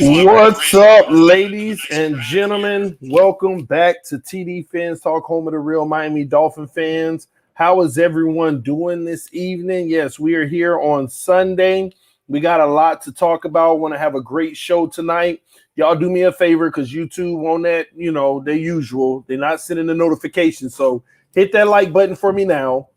What's up, ladies and gentlemen? Welcome back to TD Fans Talk, home of the real Miami Dolphin fans. How is everyone doing this evening? Yes, we are here on Sunday. We got a lot to talk about. Want to have a great show tonight. Y'all do me a favor because YouTube on that, their usual. They're not sending the notifications. So hit that like button for me now.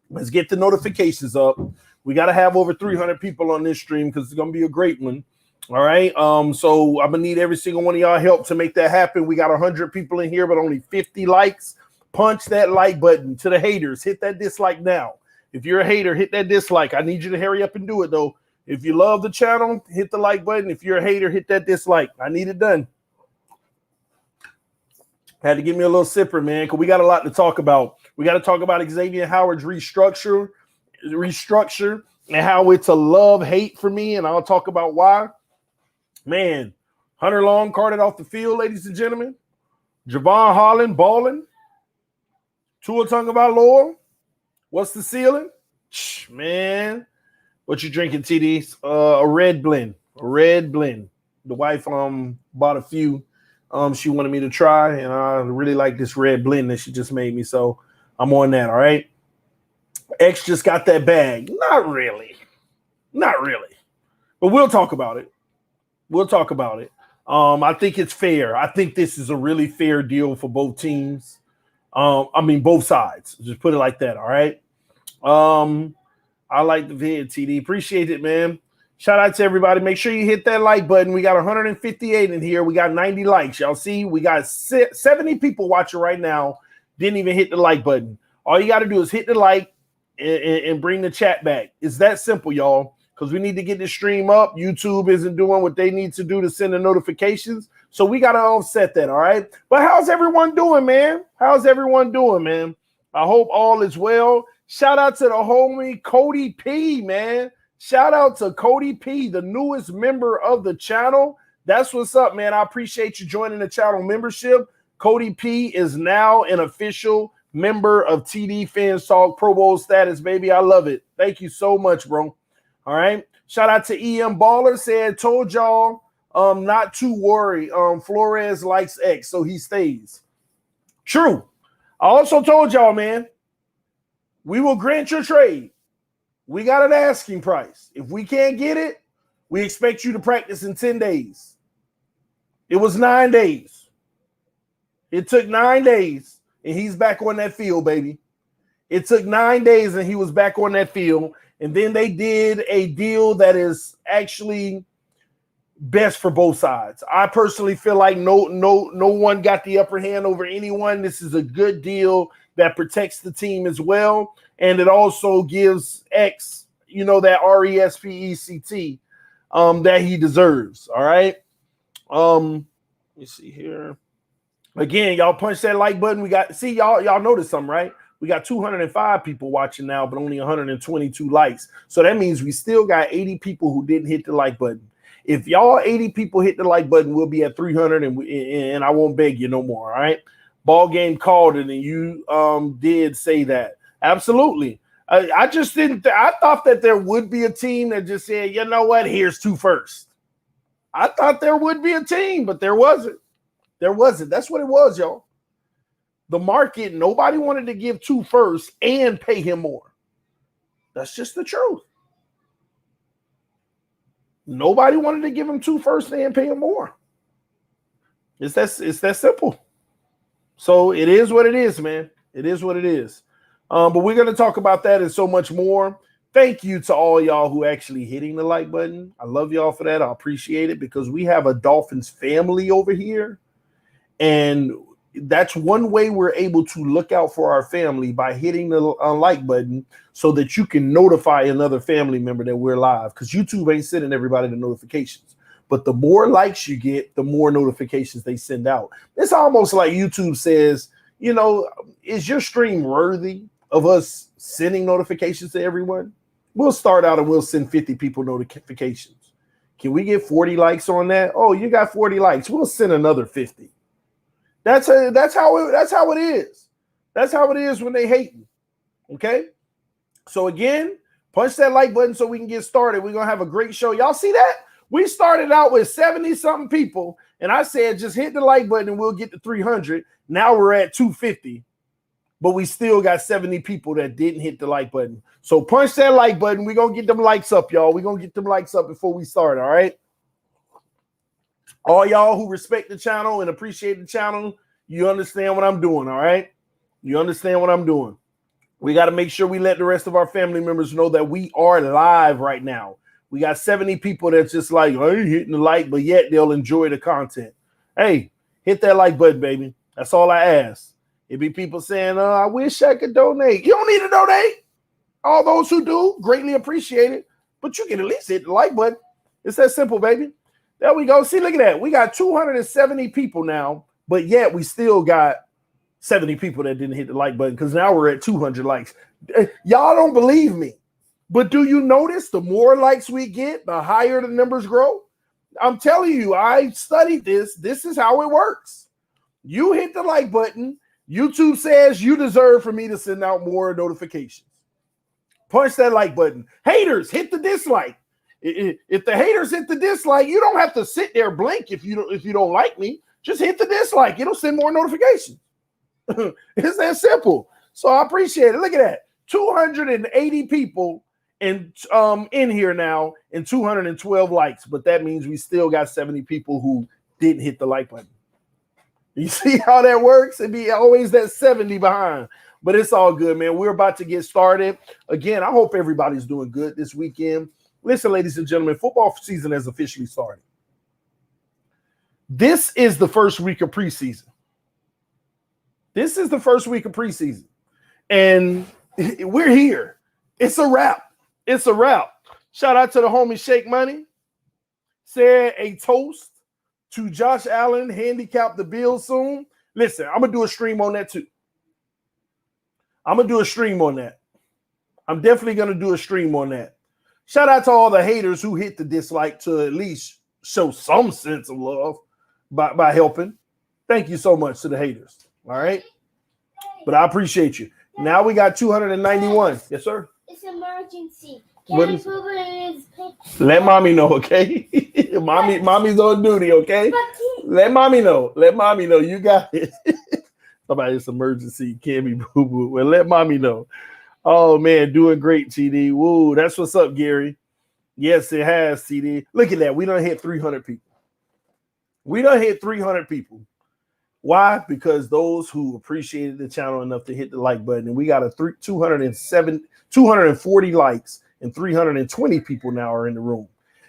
Let's get the notifications up. We got to have over 300 people on this stream because it's going to be a great one. All right. So I'm going to need every single one of y'all help to make that happen. We got 100 people in here, but only 50 likes. Punch that like button. To the haters, hit that dislike now. If you're a hater, hit that dislike. I need you to hurry up and do it, though. If you love the channel, hit the like button. If you're a hater, hit that dislike. I need it done. Had to give me a little sipper, man, because we got a lot to talk about. We got to talk about Xavien Howards restructure, and how it's a love-hate for me, and I'll talk about why. Man, Hunter Long carted off the field, ladies and gentlemen. Javon Holland balling. Tua Tagovailoa. What's the ceiling? Man, what you drinking, TD? A red blend. A red blend. The wife bought a few. She wanted me to try, and I really like this red blend that she just made me, so I'm on that, all right? X just got that bag. Not really. Not really. But we'll talk about it. We'll talk about it. I think it's fair. I think this is a really fair deal for both teams. Both sides. Just put it like that, all right? I like the vid, TD. Appreciate it, man. Shout out to everybody. Make sure you hit that like button. We got 158 in here. We got 90 likes. Y'all see? We got 70 people watching right now. Didn't even hit the like button. All you got to do is hit the like and bring the chat back. It's that simple, y'all. Because we need to get this stream up. YouTube isn't doing what they need to do to send the notifications. So we got to offset that, all right? But how's everyone doing, man? How's everyone doing, man? I hope all is well. Shout out to the homie Cody P, man. Shout out to Cody P, the newest member of the channel. That's what's up, man. I appreciate you joining the channel membership. Cody P is now an official member of TD Fans Talk Pro Bowl status, baby. I love it. Thank you so much, bro. All right. Shout out to EM Baller, said, told y'all not to worry. Flores likes X, so he stays. True. I also told y'all, man, we will grant your trade. We got an asking price. If we can't get it, we expect you to practice in 10 days. It was 9 days. It took 9 days, and he's back on that field, baby. It took 9 days, and he was back on that field. And then they did a deal that is actually best for both sides. I personally feel like no one got the upper hand over anyone. This is a good deal that protects the team as well. And it also gives X, that RESPECT that he deserves. All right. Let me see here. Again, y'all punch that like button. Y'all noticed something, right? We got 205 people watching now, but only 122 likes. So that means we still got 80 people who didn't hit the like button. If y'all 80 people hit the like button, we'll be at 300, and I won't beg you no more, all right? Ball game called it, and you did say that. Absolutely. I just didn't. I thought that there would be a team that just said, you know what, here's 2 firsts. I thought there would be a team, but there wasn't. There wasn't. That's what it was, y'all. The market, nobody wanted to give 2 firsts and pay him more. That's just the truth. Nobody wanted to give him 2 firsts and pay him more. It's that simple. So it is what it is, man. It is what it is. But we're going to talk about that and so much more. Thank you to all y'all who actually hitting the like button. I love y'all for that. I appreciate it because we have a Dolphins family over here. And that's one way we're able to look out for our family by hitting the like button so that you can notify another family member that we're live, because YouTube ain't sending everybody the notifications. But the more likes you get, the more notifications they send out. It's almost like YouTube says, is your stream worthy of us sending notifications to everyone? We'll start out and we'll send 50 people notifications. Can we get 40 likes on that? Oh, you got 40 likes. We'll send another 50. That's how it is. That's how it is when they hate you. Okay? So again, punch that like button so we can get started. We're gonna have a great show. Y'all see that? We started out with 70-something people, and I said, just hit the like button and we'll get to 300. Now we're at 250, but we still got 70 people that didn't hit the like button. So punch that like button. We're going to get them likes up, y'all. We're going to get them likes up before we start, all right? All y'all who respect the channel and appreciate the channel, you understand what I'm doing, all right? You understand what I'm doing. We got to make sure we let the rest of our family members know that we are live right now. We got 70 people that's just like, I ain't hitting the like, but yet they'll enjoy the content. Hey, hit that like button, baby. That's all I ask. It be people saying, I wish I could donate. You don't need to donate. All those who do, greatly appreciate it. But you can at least hit the like button. It's that simple, baby. There we go. See, look at that. We got 270 people now, but yet we still got 70 people that didn't hit the like button because now we're at 200 likes. Y'all don't believe me, but do you notice the more likes we get, the higher the numbers grow? I'm telling you, I studied this. This is how it works. You hit the like button. YouTube says you deserve for me to send out more notifications. Punch that like button. Haters, hit the dislike. If the haters hit the dislike, you don't have to sit there blink if you don't like me. Just hit the dislike. It'll send more notifications. It's that simple. So I appreciate it. Look at that. 280 people in here now and 212 likes. But that means we still got 70 people who didn't hit the like button. You see how that works? It'd be always that 70 behind. But it's all good, man. We're about to get started. Again, I hope everybody's doing good this weekend. Listen, ladies and gentlemen, football season has officially started. This is the first week of preseason. This is the first week of preseason. And we're here. It's a wrap. It's a wrap. Shout out to the homie Shake Money. Said a toast to Josh Allen, handicap the Bills soon. Listen, I'm going to do a stream on that too. I'm going to do a stream on that. I'm definitely going to do a stream on that. Shout out to all the haters who hit the dislike to at least show some sense of love by helping. Thank you so much to the haters. All right? But I appreciate you. Now we got 291. Yes, sir? It's emergency. Let mommy know, okay? Mommy's on duty, okay? Let mommy know. Let mommy know. You got it. Somebody, it's emergency. Can't be boo-boo. Well, let mommy know. Oh, man, doing great, TD. Woo, that's what's up, Gary. Yes, it has, TD. Look at that. We done hit 300 people. We done hit 300 people. Why? Because those who appreciated the channel enough to hit the like button, and we got a 240 likes, and 320 people now are in the room.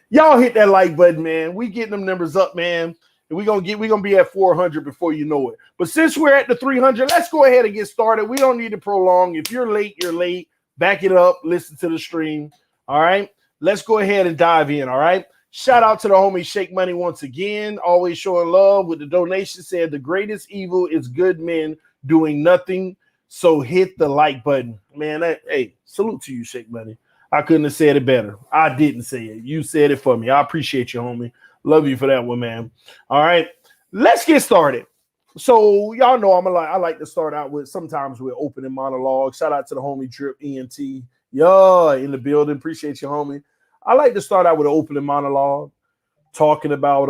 Y'all hit that like button, man. We getting them numbers up, man. And we're gonna be at 400 before you know it. But since we're at the 300, let's go ahead and get started. We don't need to prolong. If you're late, you're late. Back it up. Listen to the stream. All right. Let's go ahead and dive in. All right. Shout out to the homie Shake Money once again. Always showing love with the donation. Said the greatest evil is good men doing nothing. So hit the like button, man. Hey, salute to you, Shake Money. I couldn't have said it better. I didn't say it. You said it for me. I appreciate you, homie. Love you for that one, man. All right, let's get started. So y'all know I like to start out with sometimes with opening monologues. Shout out to the homie Drip ENT. Yeah, in the building. Appreciate you, homie. I like to start out with an opening monologue, talking about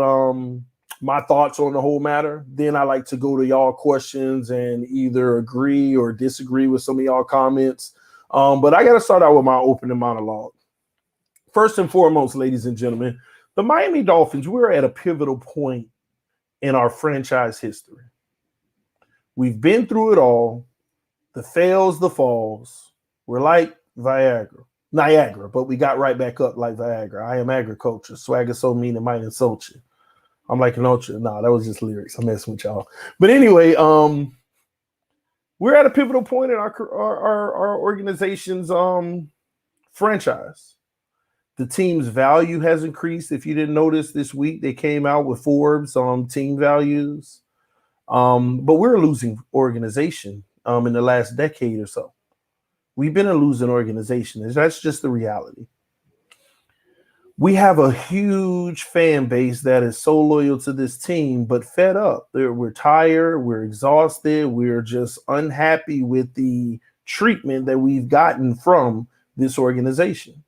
my thoughts on the whole matter. Then I like to go to y'all questions and either agree or disagree with some of y'all comments. But I got to start out with my opening monologue. First and foremost, ladies and gentlemen, the Miami Dolphins, we're at a pivotal point in our franchise history. We've been through it all, the fails, the falls. We're like Niagara, but we got right back up like Viagra. I am agriculture. Swagger so mean it might insult you. I'm like an ultra. Nah, that was just lyrics. I'm messing with y'all. But anyway, we're at a pivotal point in our organization's franchise. The team's value has increased. If you didn't notice this week, they came out with Forbes on team values. But we're a losing organization in the last decade or so. We've been a losing organization. That's just the reality. We have a huge fan base that is so loyal to this team, but fed up. We're tired. We're exhausted. We're just unhappy with the treatment that we've gotten from this organization.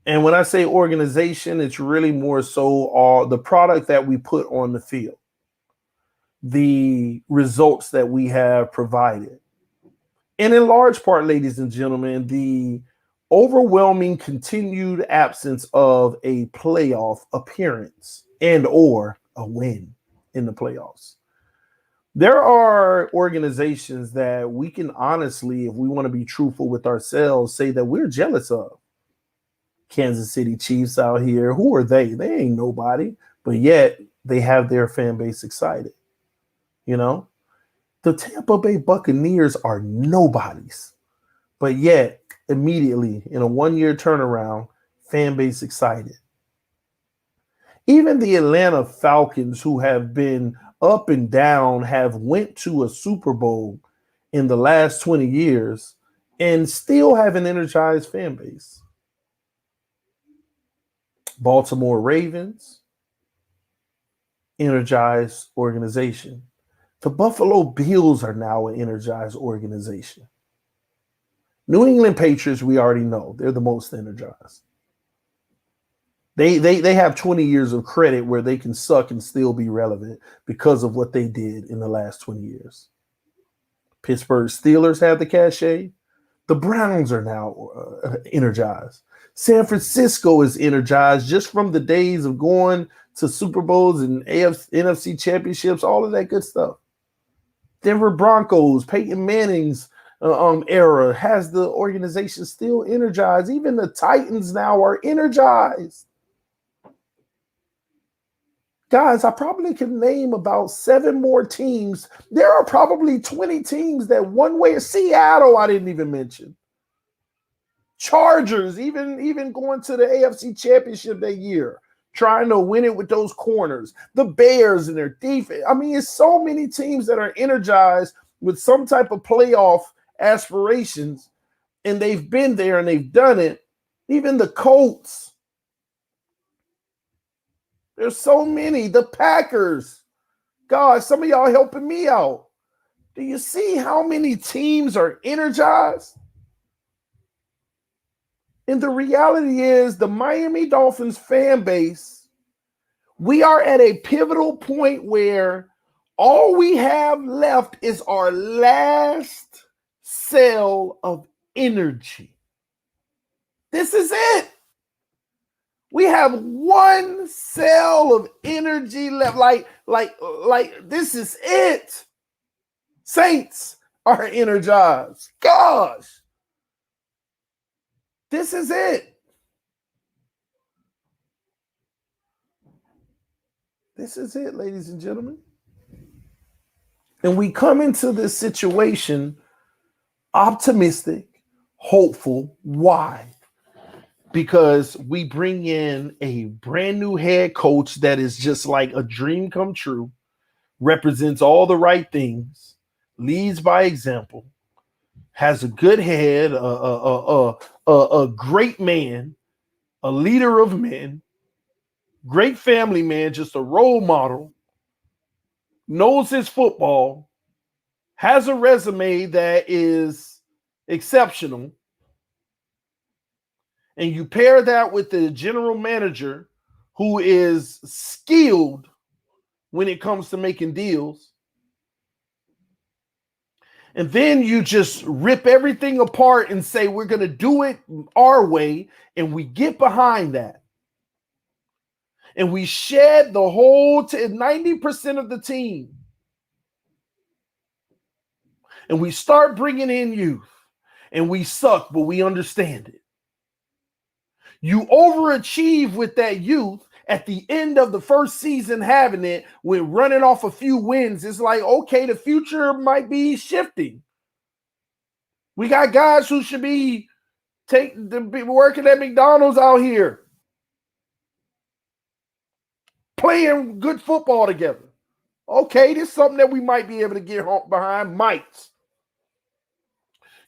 And when I say organization, it's really more so all the product that we put on the field, the results that we have provided. And in large part, ladies and gentlemen, the overwhelming continued absence of a playoff appearance and or a win in the playoffs. There are organizations that we can honestly, if we want to be truthful with ourselves, say that we're jealous of. Kansas City Chiefs out here. Who are they? They ain't nobody, but yet they have their fan base excited. You know, the Tampa Bay Buccaneers are nobodies, but yet immediately in a 1-year turnaround, fan base excited. Even the Atlanta Falcons, who have been up and down, have went to a Super Bowl in the last 20 years and still have an energized fan base. Baltimore Ravens, energized organization. The Buffalo Bills are now an energized organization. New England Patriots, we already know, they're the most energized. They have 20 years of credit where they can suck and still be relevant because of what they did in the last 20 years. Pittsburgh Steelers have the cachet. The Browns are now energized. San Francisco is energized just from the days of going to Super Bowls and NFC championships, all of that good stuff. Denver Broncos, Peyton Manning's era has the organization still energized. Even the Titans now are energized. Guys, I probably can name about 7 more teams. There are probably 20 teams that one way, Seattle, I didn't even mention. Chargers, even going to the AFC Championship that year, trying to win it with those corners. The Bears and their defense. I mean, it's so many teams that are energized with some type of playoff aspirations, and they've been there and they've done it. Even the Colts. There's so many. The Packers. God, some of y'all helping me out. Do you see how many teams are energized? And the reality is the Miami Dolphins fan base, we are at a pivotal point where all we have left is our last cell of energy. This is it. We have one cell of energy left. Like this is it. Saints are energized. Gosh. This is it. This is it, ladies and gentlemen. And we come into this situation optimistic, hopeful. Why? Because we bring in a brand new head coach that is just like a dream come true, represents all the right things, leads by example, has a good head, a great man, a leader of men, great family man, just a role model, knows his football, has a resume that is exceptional, and you pair that with the general manager who is skilled when it comes to making deals, and then you just rip everything apart and say, we're going to do it our way, and we get behind that. And we shed the whole 90% of the team. And we start bringing in youth. And we suck, but we understand it. You overachieve with that youth at the end of the first season having it, with running off a few wins. It's like, okay, the future might be shifting. We got guys who should be working at McDonald's out here, playing good football together. Okay, this is something that we might be able to get behind. Mites.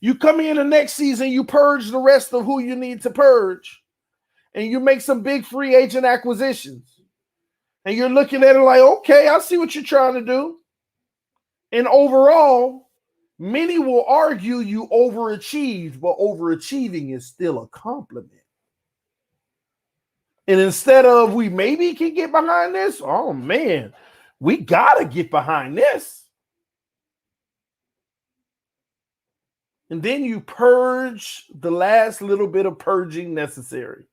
You come in the next season, you purge the rest of who you need to purge, and you make some big free agent acquisitions. And you're looking at it like, okay, I see what you're trying to do. And overall, many will argue you overachieved, but overachieving is still a compliment. And instead of we maybe can get behind this, oh man, we got to get behind this. And then you purge the last little bit of purging necessary.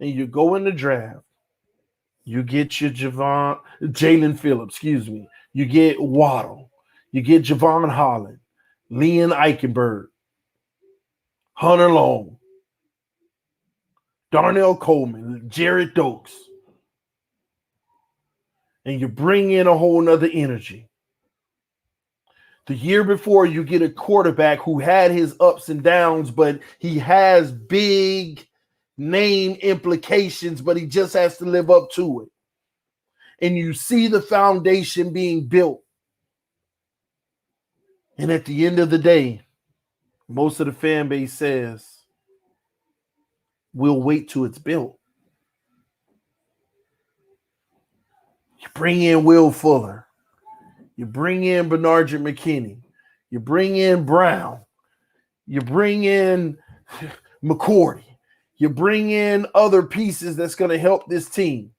And you go in the draft. You get your Jalen Phillips, You get Waddle. You get Javon Holland, Leon Eichenberg, Hunter Long, Darnell Coleman, Jared Dokes. And you bring in a whole nother energy. The year before, you get a quarterback who had his ups and downs, but he has big name implications, but he just has to live up to it. And you see the foundation being built. And at the end of the day, most of the fan base says, we'll wait till it's built. You bring in Will Fuller. You bring in Bernard McKinney. You bring in Brown. You bring in McCourty. You bring in other pieces that's going to help this team.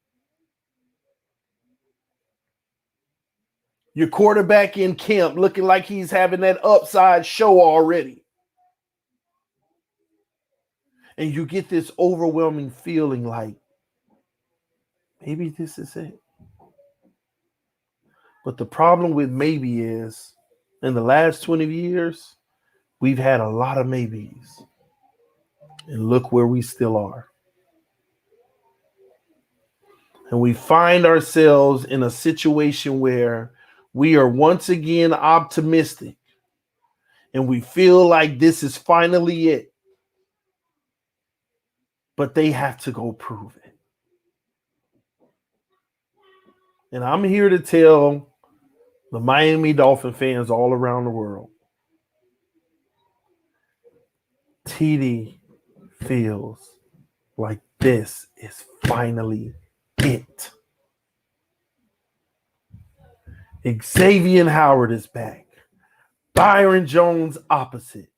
Your quarterback in camp looking like he's having that upside show already. And you get this overwhelming feeling like, maybe this is it. But the problem with maybe is, in the last 20 years, we've had a lot of maybes. And look where we still are. And we find ourselves in a situation where we are once again optimistic. And we feel like this is finally it. But they have to go prove it. And I'm here to tell the Miami Dolphin fans all around the world, TD feels like this is finally it. Xavien Howards is back. Byron Jones opposite.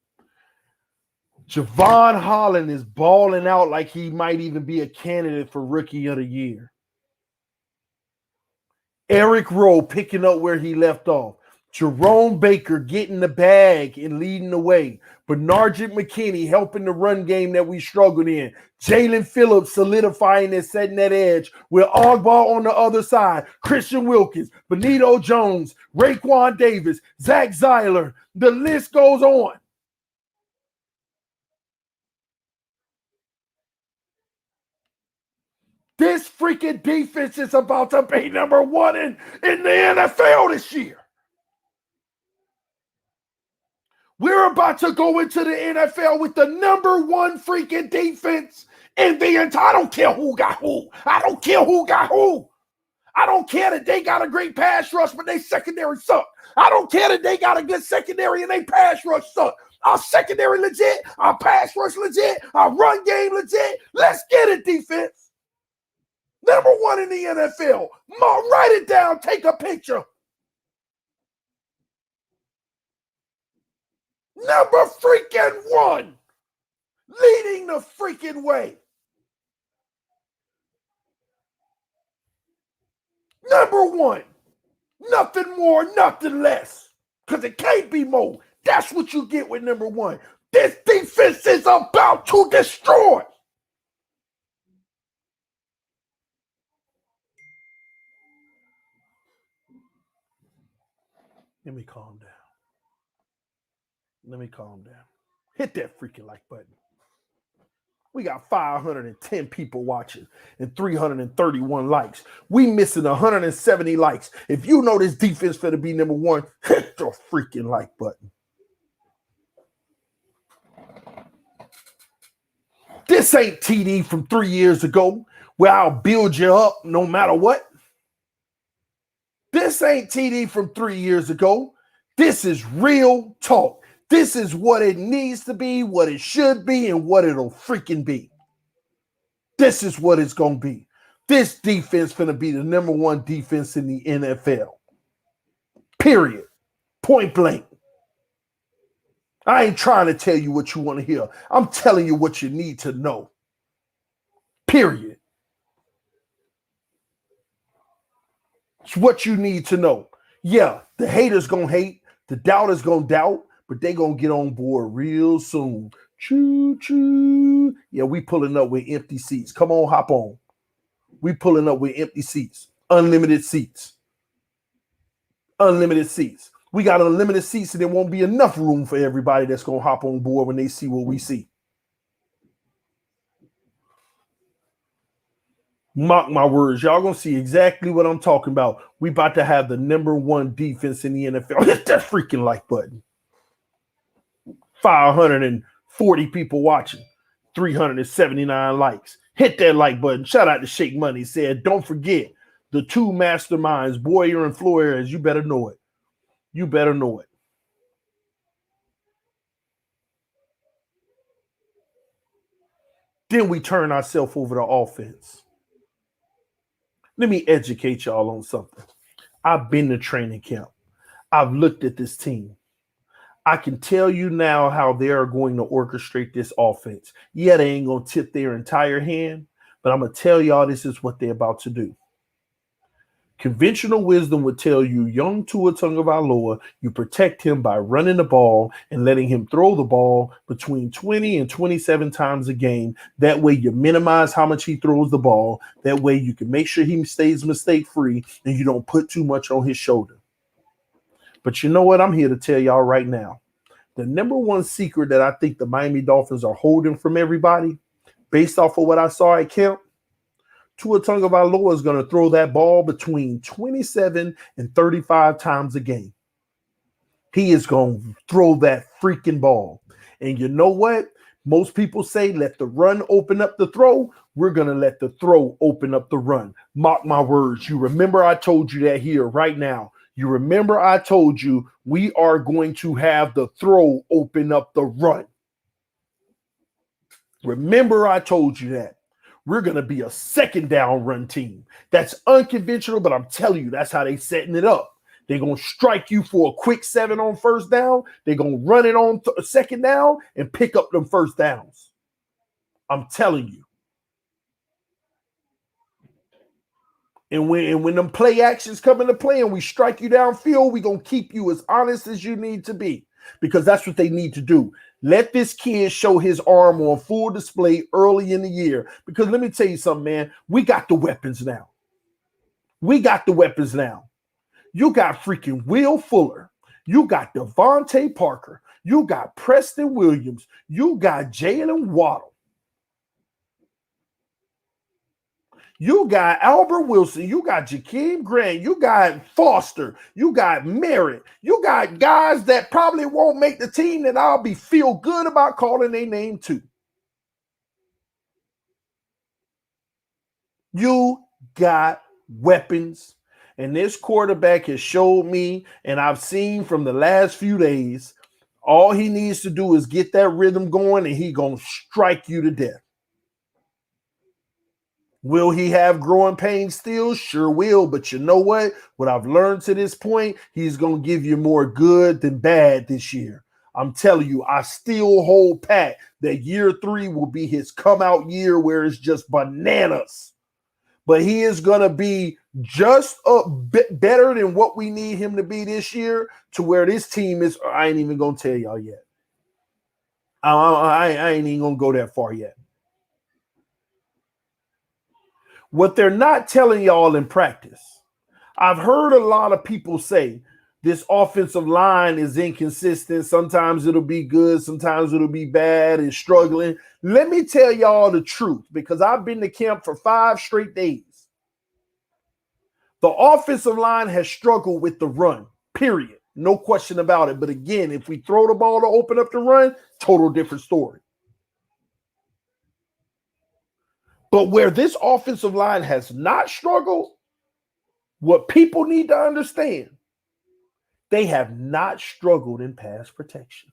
Javon Holland is balling out like he might even be a candidate for Rookie of the Year. Eric Rowe picking up where he left off. Jerome Baker getting the bag and leading the way. Bernard McKinney helping the run game that we struggled in. Jalen Phillips solidifying and setting that edge with Ogbah on the other side. Christian Wilkins, Benito Jones, Raekwon Davis, Zach Zeiler. The list goes on. This freaking defense is about to be number one in the NFL this year. We're about to go into the NFL with the number one freaking defense in the entire. I don't care who got who. I don't care who got who. I don't care that they got a great pass rush, but they secondary suck. I don't care that they got a good secondary and they pass rush suck. Our secondary legit. Our pass rush legit. Our run game legit. Let's get it, defense. Number one in the NFL. Write it down. Take a picture. Number freaking one. Leading the freaking way. Number one. Nothing more, nothing less. Because it can't be more. That's what you get with number one. This defense is about to destroy. Let me calm down. Hit that freaking like button. We got 510 people watching and 331 likes. We missing 170 likes. If you know this defense finna be number one, hit the freaking like button. This ain't TD from 3 years ago where I'll build you up no matter what. This ain't TD from 3 years ago. This is real talk. This is what it needs to be, what it should be, and what it'll freaking be. This is what it's going to be. This defense finna be the number one defense in the NFL. Period. Point blank. I ain't trying to tell you what you want to hear. I'm telling you what you need to know. Period. It's what you need to know. Yeah, the haters gonna hate, the doubters gonna doubt, but they gonna get on board real soon. Choo choo. Yeah, we pulling up with empty seats. Come on, hop on. We pulling up with empty seats. Unlimited seats. Unlimited seats. We got unlimited seats, and there won't be enough room for everybody that's gonna hop on board when they see what we see. Mark my words, y'all gonna see exactly what I'm talking about. We about to have the #1 defense in the NFL. Hit that freaking like button. 540 people watching, 379 likes. Hit that like button. Shout out to Shake Money. Said, don't forget the two masterminds, Boyer and Flores. You better know it. You better know it. Then we turn ourselves over to offense. Let me educate y'all on something. I've been to training camp. I've looked at this team. I can tell you now how they are going to orchestrate this offense. Yeah, they ain't going to tip their entire hand, but I'm going to tell y'all this is what they're about to do. Conventional wisdom would tell you, young Tua Tagovailoa, you protect him by running the ball and letting him throw the ball between 20 and 27 times a game. That way you minimize how much he throws the ball. That way you can make sure he stays mistake-free and you don't put too much on his shoulder. But you know what? I'm here to tell y'all right now. The #1 secret that I think the Miami Dolphins are holding from everybody, based off of what I saw at camp, Tua Tagovailoa is going to throw that ball between 27 and 35 times a game. He is going to throw that freaking ball. And you know what? Most people say, let the run open up the throw. We're going to let the throw open up the run. Mark my words. You remember I told you that here right now. You remember I told you we are going to have the throw open up the run. Remember I told you that. We're going to be a second down run team. That's unconventional, but I'm telling you, that's how they setting it up. They're going to strike you for a quick 7 on first down. They're going to run it on second down and pick up them first downs. I'm telling you. And when them play actions come into play and we strike you downfield, we're going to keep you as honest as you need to be, because that's what they need to do. Let this kid show his arm on full display early in the year. Because let me tell you something, man. We got the weapons now. We got the weapons now. You got freaking Will Fuller. You got Devontae Parker. You got Preston Williams. You got Jalen Waddle. You got Albert Wilson. You got Jakeem Grant. You got Foster. You got Merritt. You got guys that probably won't make the team that I'll feel good about calling their name to. You got weapons. And this quarterback has showed me, and I've seen from the last few days, all he needs to do is get that rhythm going, and he's going to strike you to death. Will he have growing pains still? Sure will. But you know what? What I've learned to this point, he's going to give you more good than bad this year. I'm telling you, I still hold pat that year 3 will be his come out year where it's just bananas. But he is going to be just a bit better than what we need him to be this year, to where this team is. I ain't even going to tell y'all yet. I ain't even going to go that far yet. What they're not telling y'all in practice, I've heard a lot of people say this offensive line is inconsistent. Sometimes it'll be good, sometimes it'll be bad and struggling. Let me tell y'all the truth, because I've been to camp for 5 straight days. The offensive line has struggled with the run, period. No question about it. But again, if we throw the ball to open up the run, total different story. But where this offensive line has not struggled, what people need to understand, they have not struggled in pass protection.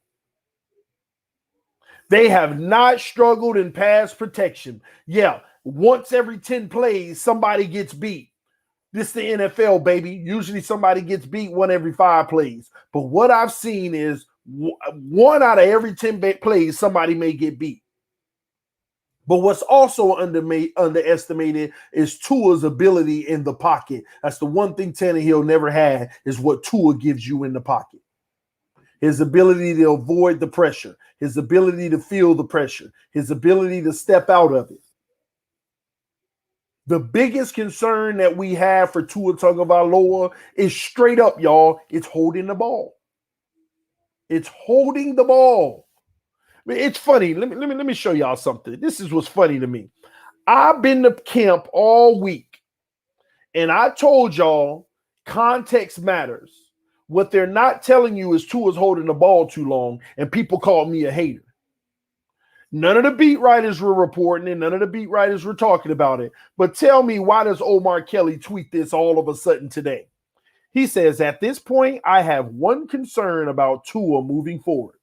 They have not struggled in pass protection. Yeah, once every 10 plays, somebody gets beat. This is the NFL, baby. Usually somebody gets beat 1 every 5 plays. But what I've seen is 1 out of every 10 plays, somebody may get beat. But what's also underestimated is Tua's ability in the pocket. That's the one thing Tannehill never had, is what Tua gives you in the pocket. His ability to avoid the pressure, his ability to feel the pressure, his ability to step out of it. The biggest concern that we have for Tua Tagovailoa is straight up, y'all, it's holding the ball. It's holding the ball. I mean, it's funny. Let me show y'all something. This is what's funny to me. I've been to camp all week, and I told y'all context matters. What they're not telling you is Tua's holding the ball too long, and people call me a hater. None of the beat writers were reporting it. None of the beat writers were talking about it. But tell me, why does Omar Kelly tweet this all of a sudden today? He says, at this point, I have one concern about Tua moving forward.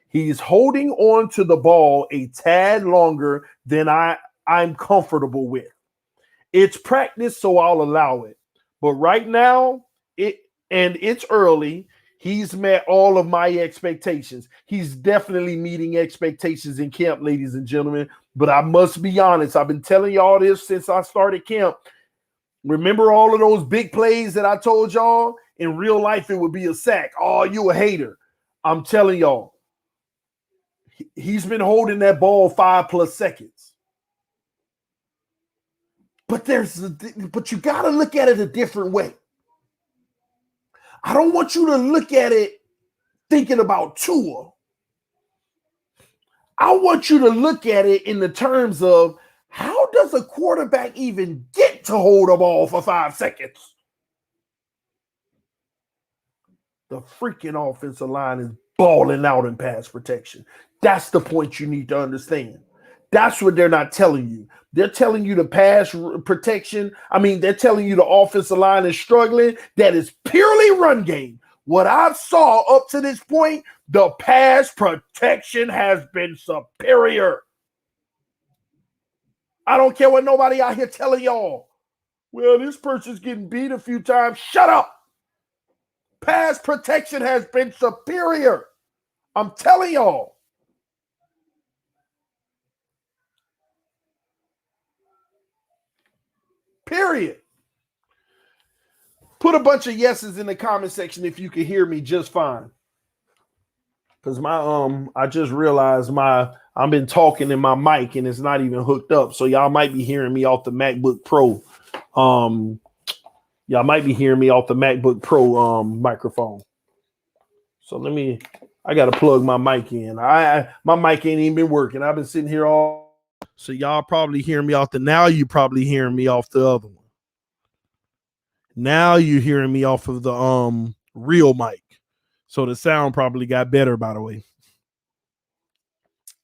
He's holding on to the ball a tad longer than I'm comfortable with. It's practice, so I'll allow it. But right now, it's early. He's met all of my expectations. He's definitely meeting expectations in camp, ladies and gentlemen. But I must be honest. I've been telling y'all this since I started camp. Remember all of those big plays that I told y'all? In real life, it would be a sack. Oh, you a hater. I'm telling y'all. He's been holding that ball 5+ seconds. But you got to look at it a different way. I don't want you to look at it thinking about Tua. I want you to look at it in the terms of, how does a quarterback even get to hold a ball for 5 seconds? The freaking offensive line is balling out in pass protection. That's the point you need to understand. That's what they're not telling you. They're telling you the pass protection. I mean, they're telling you the offensive line is struggling. That is purely run game. What I've saw up to this point, the pass protection has been superior. I don't care what nobody out here telling y'all. Well, this person's getting beat a few times. Shut up. Pass protection has been superior. I'm telling y'all. Period. Put a bunch of yeses in the comment section if you can hear me just fine. Because I just realized I've been talking in my mic and it's not even hooked up. So y'all might be hearing me off the MacBook Pro. Y'all might be hearing me off the MacBook Pro microphone. So I gotta plug my mic in. My mic ain't even been working. I've been sitting here all. So y'all probably hearing me off now you probably hearing me off the other one. Now you're hearing me off of the real mic. So the sound probably got better, by the way.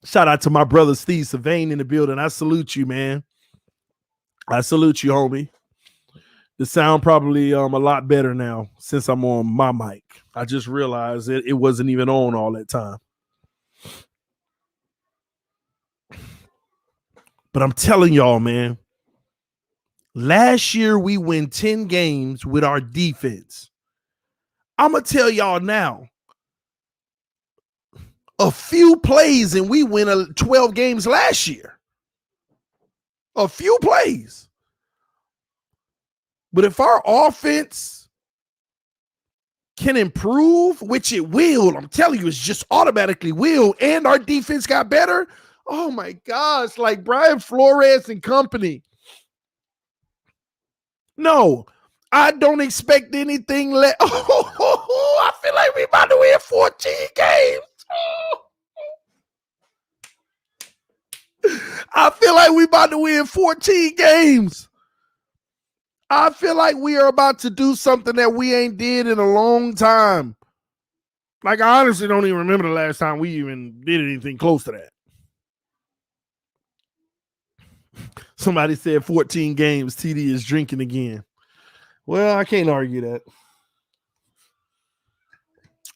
Shout out to my brother Steve Xavien in the building. I salute you, man. I salute you, homie. The sound probably a lot better now since I'm on my mic. I just realized it wasn't even on all that time. But I'm telling y'all, man, last year we win 10 games with our defense. I'm going to tell y'all now, a few plays and we win 12 games last year. A few plays. But if our offense can improve, which it will, I'm telling you, it's just automatically will, and our defense got better, oh my gosh, like Brian Flores and company. No, I don't expect anything less. I feel like we're about to win 14 games. I feel like we're about to win 14 games. I feel like we are about to do something that we ain't did in a long time. Like, I honestly don't even remember the last time we even did anything close to that. Somebody said 14 games, TD is drinking again. Well, I can't argue that.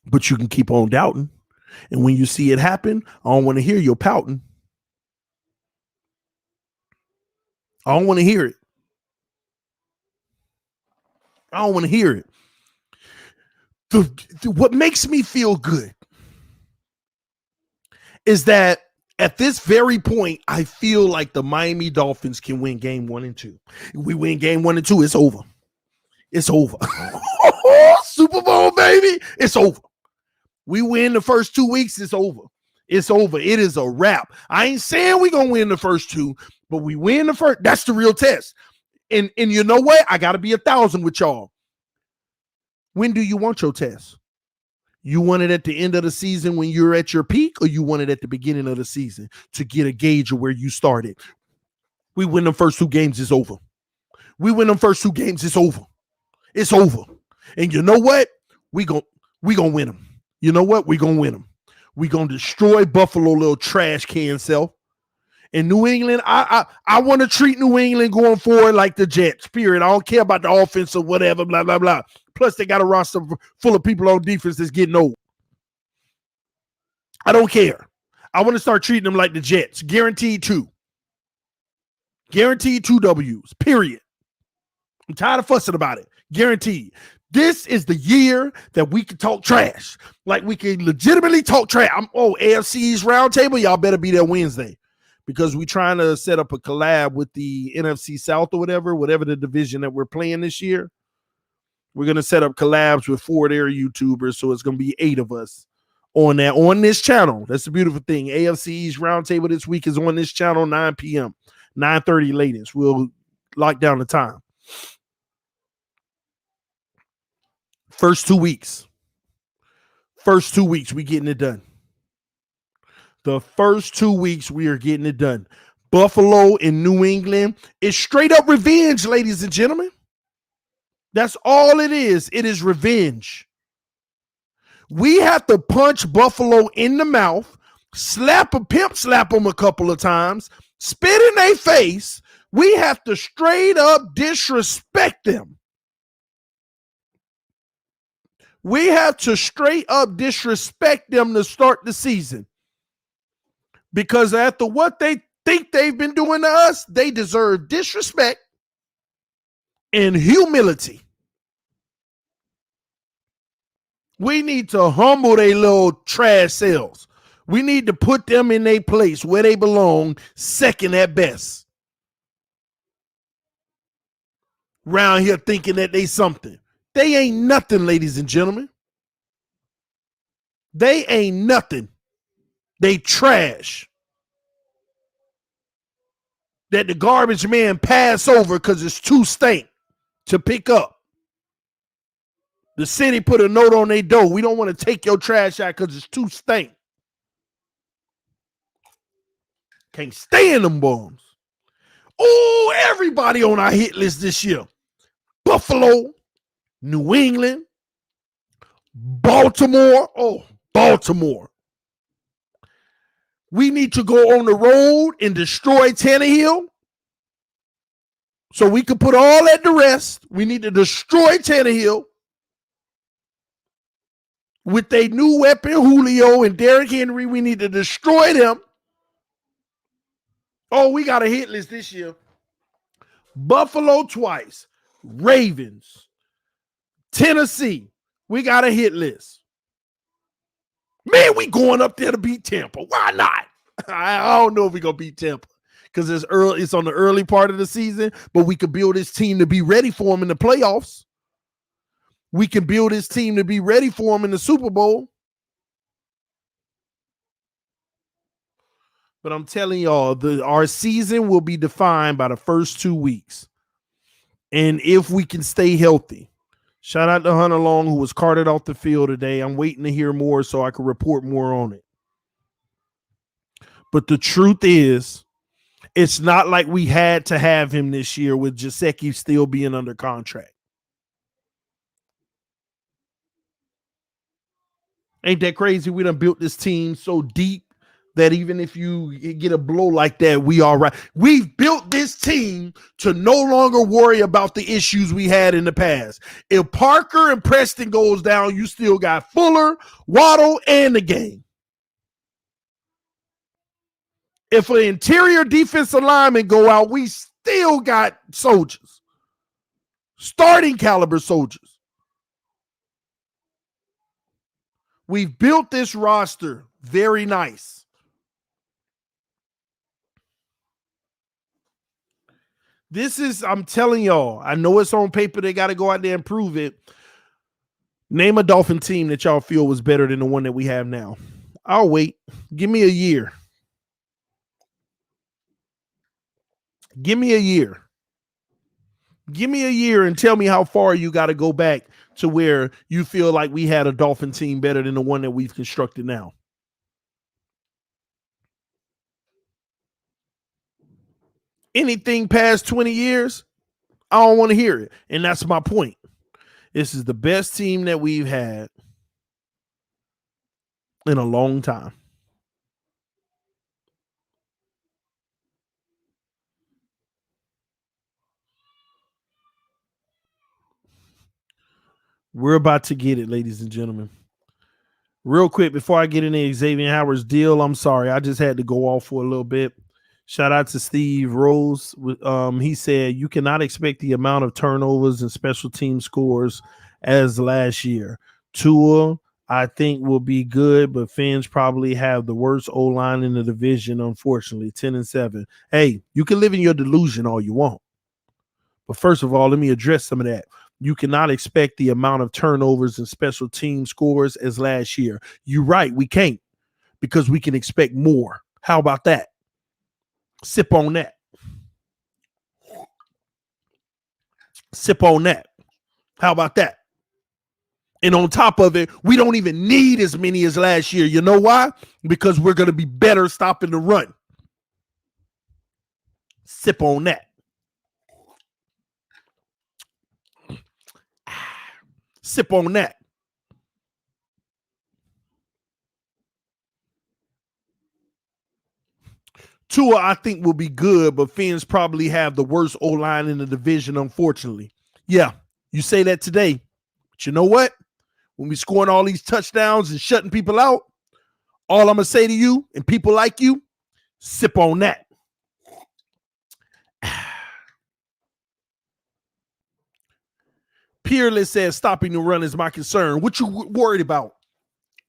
But you can keep on doubting. And when you see it happen, I don't want to hear you pouting. I don't want to hear it. I don't want to hear it. What makes me feel good is that At this very point, I feel like the Miami Dolphins can win game 1 and 2. If we win game 1 and 2, it's over. It's over. Super Bowl, baby. It's over. We win the first 2 weeks, it's over. It's over. It is a wrap. I ain't saying we're going to win the first 2, but we win the first. That's the real test. And you know what? I got to be 1,000 with y'all. When do you want your test? You want it at the end of the season when you're at your peak, or you want it at the beginning of the season to get a gauge of where you started? We win the first 2 games, it's over. We win them first 2 games, it's over. It's over. And you know what? We gonna win them. You know what? We gonna win them. We gonna destroy Buffalo, little trash can self. In New England, I want to treat New England going forward like the Jets, period. I don't care about the offense or whatever, blah, blah, blah. Plus, they got a roster full of people on defense that's getting old. I don't care. I want to start treating them like the Jets. Guaranteed 2. Guaranteed 2 W's, period. I'm tired of fussing about it. Guaranteed. This is the year that we can talk trash. Like, we can legitimately talk trash. AFC's roundtable, y'all better be there Wednesday. Because we're trying to set up a collab with the NFC South or whatever the division that we're playing this year. We're going to set up collabs with 4 of their YouTubers, so it's going to be 8 of us on this channel. That's the beautiful thing. AFC's Roundtable this week is on this channel, 9 p.m., 9:30 latest. We'll lock down the time. First 2 weeks, we getting it done. The first 2 weeks, we are getting it done. Buffalo and New England is straight up revenge, ladies and gentlemen. That's all it is. It is revenge. We have to punch Buffalo in the mouth, pimp slap them a couple of times, spit in their face. We have to straight up disrespect them. We have to straight up disrespect them to start the season. Because after what they think they've been doing to us, they deserve disrespect and humility. We need to humble their little trash selves. We need to put them in their place where they belong, second at best. Round here thinking that they something. They ain't nothing, ladies and gentlemen. They ain't nothing. They trash. That the garbage man pass over because it's too stank to pick up. The city put a note on their door. We don't want to take your trash out because it's too stank. Can't stand them bums. Oh, everybody on our hit list this year. Buffalo, New England, Baltimore. Oh, Baltimore. We need to go on the road and destroy Tannehill so we can put all that to rest. We need to destroy Tannehill with their new weapon, Julio and Derrick Henry. We need to destroy them. Oh, we got a hit list this year. Buffalo twice. Ravens. Tennessee. We got a hit list. Man, we going up there to beat Tampa. Why not? I don't know if we're going to beat Tampa because it's early. It's on the early part of the season, but we could build this team to be ready for them in the playoffs. We can build this team to be ready for them in the Super Bowl. But I'm telling y'all, our season will be defined by the first 2 weeks. And if we can stay healthy. Shout out to Hunter Long, who was carted off the field today. I'm waiting to hear more so I can report more on it. But the truth is, it's not like we had to have him this year with Gesicki still being under contract. Ain't that crazy? We done built this team so deep that even if you get a blow like that, we all right. We've built this team to no longer worry about the issues we had in the past. If Parker and Preston goes down, you still got Fuller, Waddle, and the gang. If an interior defensive lineman go out, we still got soldiers. Starting caliber soldiers. We've built this roster very nice. I'm telling y'all, I know it's on paper. They got to go out there and prove it. Name a Dolphin team that y'all feel was better than the one that we have now. I'll wait. Give me a year. Give me a year. Give me a year and tell me how far you got to go back to where you feel like we had a Dolphin team better than the one that we've constructed now. Anything past 20 years, I don't want to hear it. And that's my point. This is the best team that we've had in a long time. We're about to get it, ladies and gentlemen. Real quick, before I get into Xavien Howards' deal, I'm sorry. I just had to go off for a little bit. Shout out to Steve Rose. He said, you cannot expect the amount of turnovers and special team scores as last year. Tua, I think, will be good, but Fins probably have the worst O-line in the division, unfortunately, 10-7. Hey, you can live in your delusion all you want. But first of all, let me address some of that. You cannot expect the amount of turnovers and special team scores as last year. You're right, we can't, because we can expect more. How about that? Sip on that. Sip on that. How about that? And on top of it, we don't even need as many as last year. You know why? Because we're going to be better stopping the run. Sip on that. Sip on that. Tua, I think, will be good, but Fins probably have the worst O-line in the division, unfortunately. Yeah, you say that today. But you know what? When we scoring all these touchdowns and shutting people out, all I'm going to say to you and people like you, sip on that. Peerless says stopping the run is my concern. What you worried about?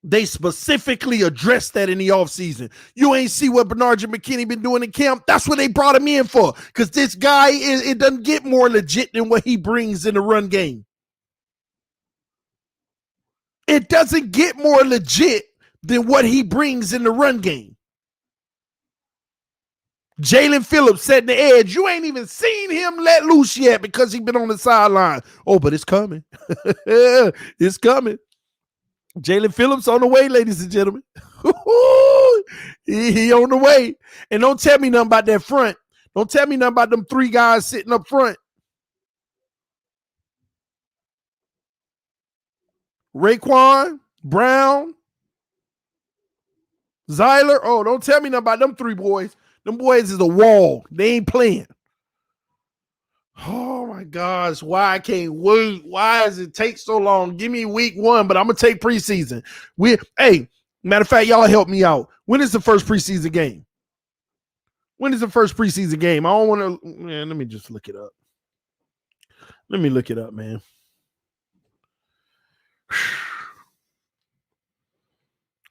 They specifically addressed that in the offseason. You ain't see what Bernard and McKinney been doing in camp? That's what they brought him in for. Because this guy, it doesn't get more legit than what he brings in the run game. It doesn't get more legit than what he brings in the run game. Jalen Phillips setting the edge. You ain't even seen him let loose yet because he been on the sideline. Oh, but it's coming. It's coming. Jalen Phillips on the way, ladies and gentlemen. he on the way. And don't tell me nothing about that front. Don't tell me nothing about them three guys sitting up front. Raekwon, Brown, Zyler. Oh, don't tell me nothing about them three boys. Them boys is a wall. They ain't playing. Oh my gosh, why I can't wait? Why does it take so long? Give me week 1, but I'm gonna take preseason. Hey, matter of fact, y'all help me out. When is the first preseason game? When is the first preseason game? I don't want to. Man, let me just look it up. Let me look it up, man.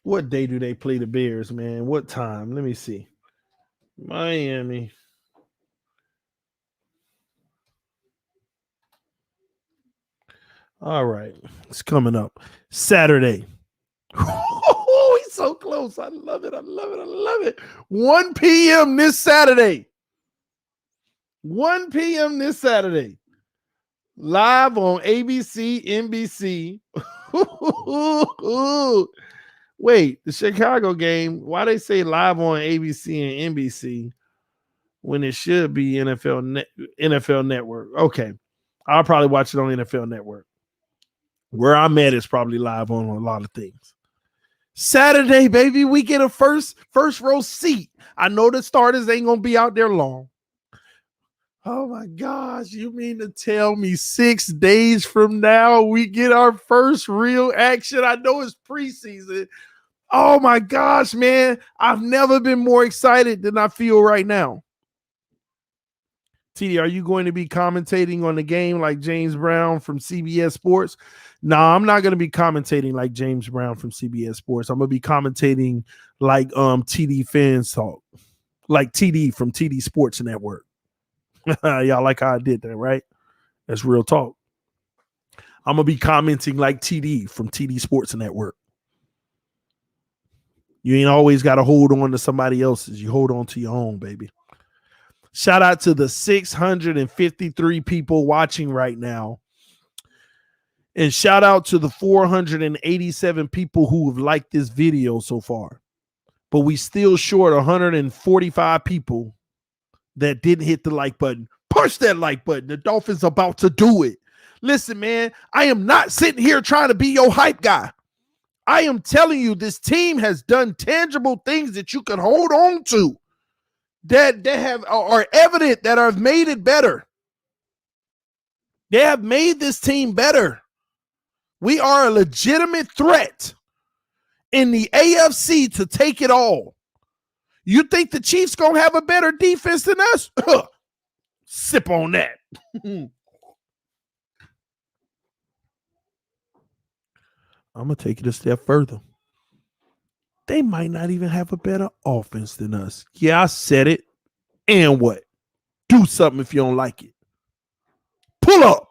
What day do they play the Bears, man? What time? Let me see. Miami. All right. It's coming up. Saturday. Oh, he's so close. I love it. I love it. I love it. 1 p.m. this Saturday. 1 p.m. this Saturday. Live on ABC, NBC. Wait, the Chicago game, why they say live on ABC and NBC when it should be NFL Network? Okay. I'll probably watch it on NFL Network. Where I'm at is probably live on a lot of things. Saturday, baby, we get a first row seat. I know the starters ain't going to be out there long. Oh, my gosh. You mean to tell me 6 days from now we get our first real action? I know it's preseason. Oh, my gosh, man. I've never been more excited than I feel right now. TD, are you going to be commentating on the game like James Brown from CBS Sports? No, I'm not going to be commentating like James Brown from CBS Sports. I'm going to be commentating like TDPHINSTALK, like TD from TD Sports Network. Y'all like how I did that, right? That's real talk. I'm going to be commenting like TD from TD Sports Network. You ain't always got to hold on to somebody else's. You hold on to your own, baby. Shout out to the 653 people watching right now. And shout out to the 487 people who have liked this video so far. But we still short 145 people that didn't hit the like button. Push that like button. The Dolphins about to do it. Listen, man, I am not sitting here trying to be your hype guy. I am telling you, this team has done tangible things that you can hold on to that are evident, that have made it better. They have made this team better. We are a legitimate threat in the AFC to take it all. You think the Chiefs going to have a better defense than us? Sip on that. I'm going to take it a step further. They might not even have a better offense than us. Yeah, I said it. And what? Do something if you don't like it. Pull up.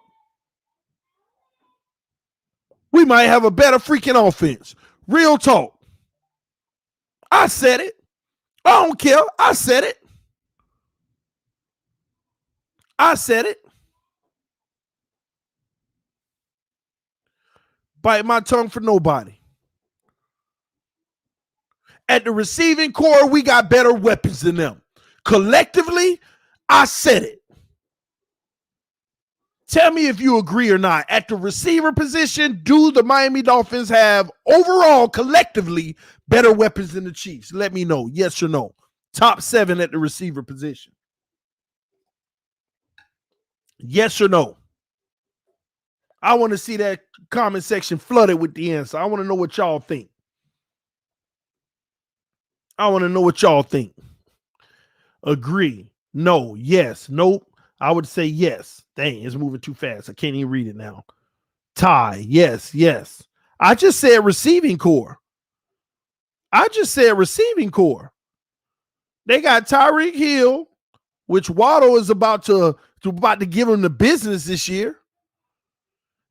We might have a better freaking offense. Real talk. I said it. I don't care. I said it. I said it. Bite my tongue for nobody. At the receiving core, we got better weapons than them. Collectively, I said it. Tell me if you agree or not. At the receiver position, do the Miami Dolphins have overall, collectively, better weapons than the Chiefs? Let me know. Yes or no. Top 7 at the receiver position. Yes or no. I want to see that comment section flooded with the answer. I want to know what y'all think. I want to know what y'all think. Agree. No. Yes. Nope. I would say yes. Dang, it's moving too fast. I can't even read it now. Tie. Yes. Yes. I just said receiving core. They got Tyreek Hill, which Waddle is about to give him the business this year.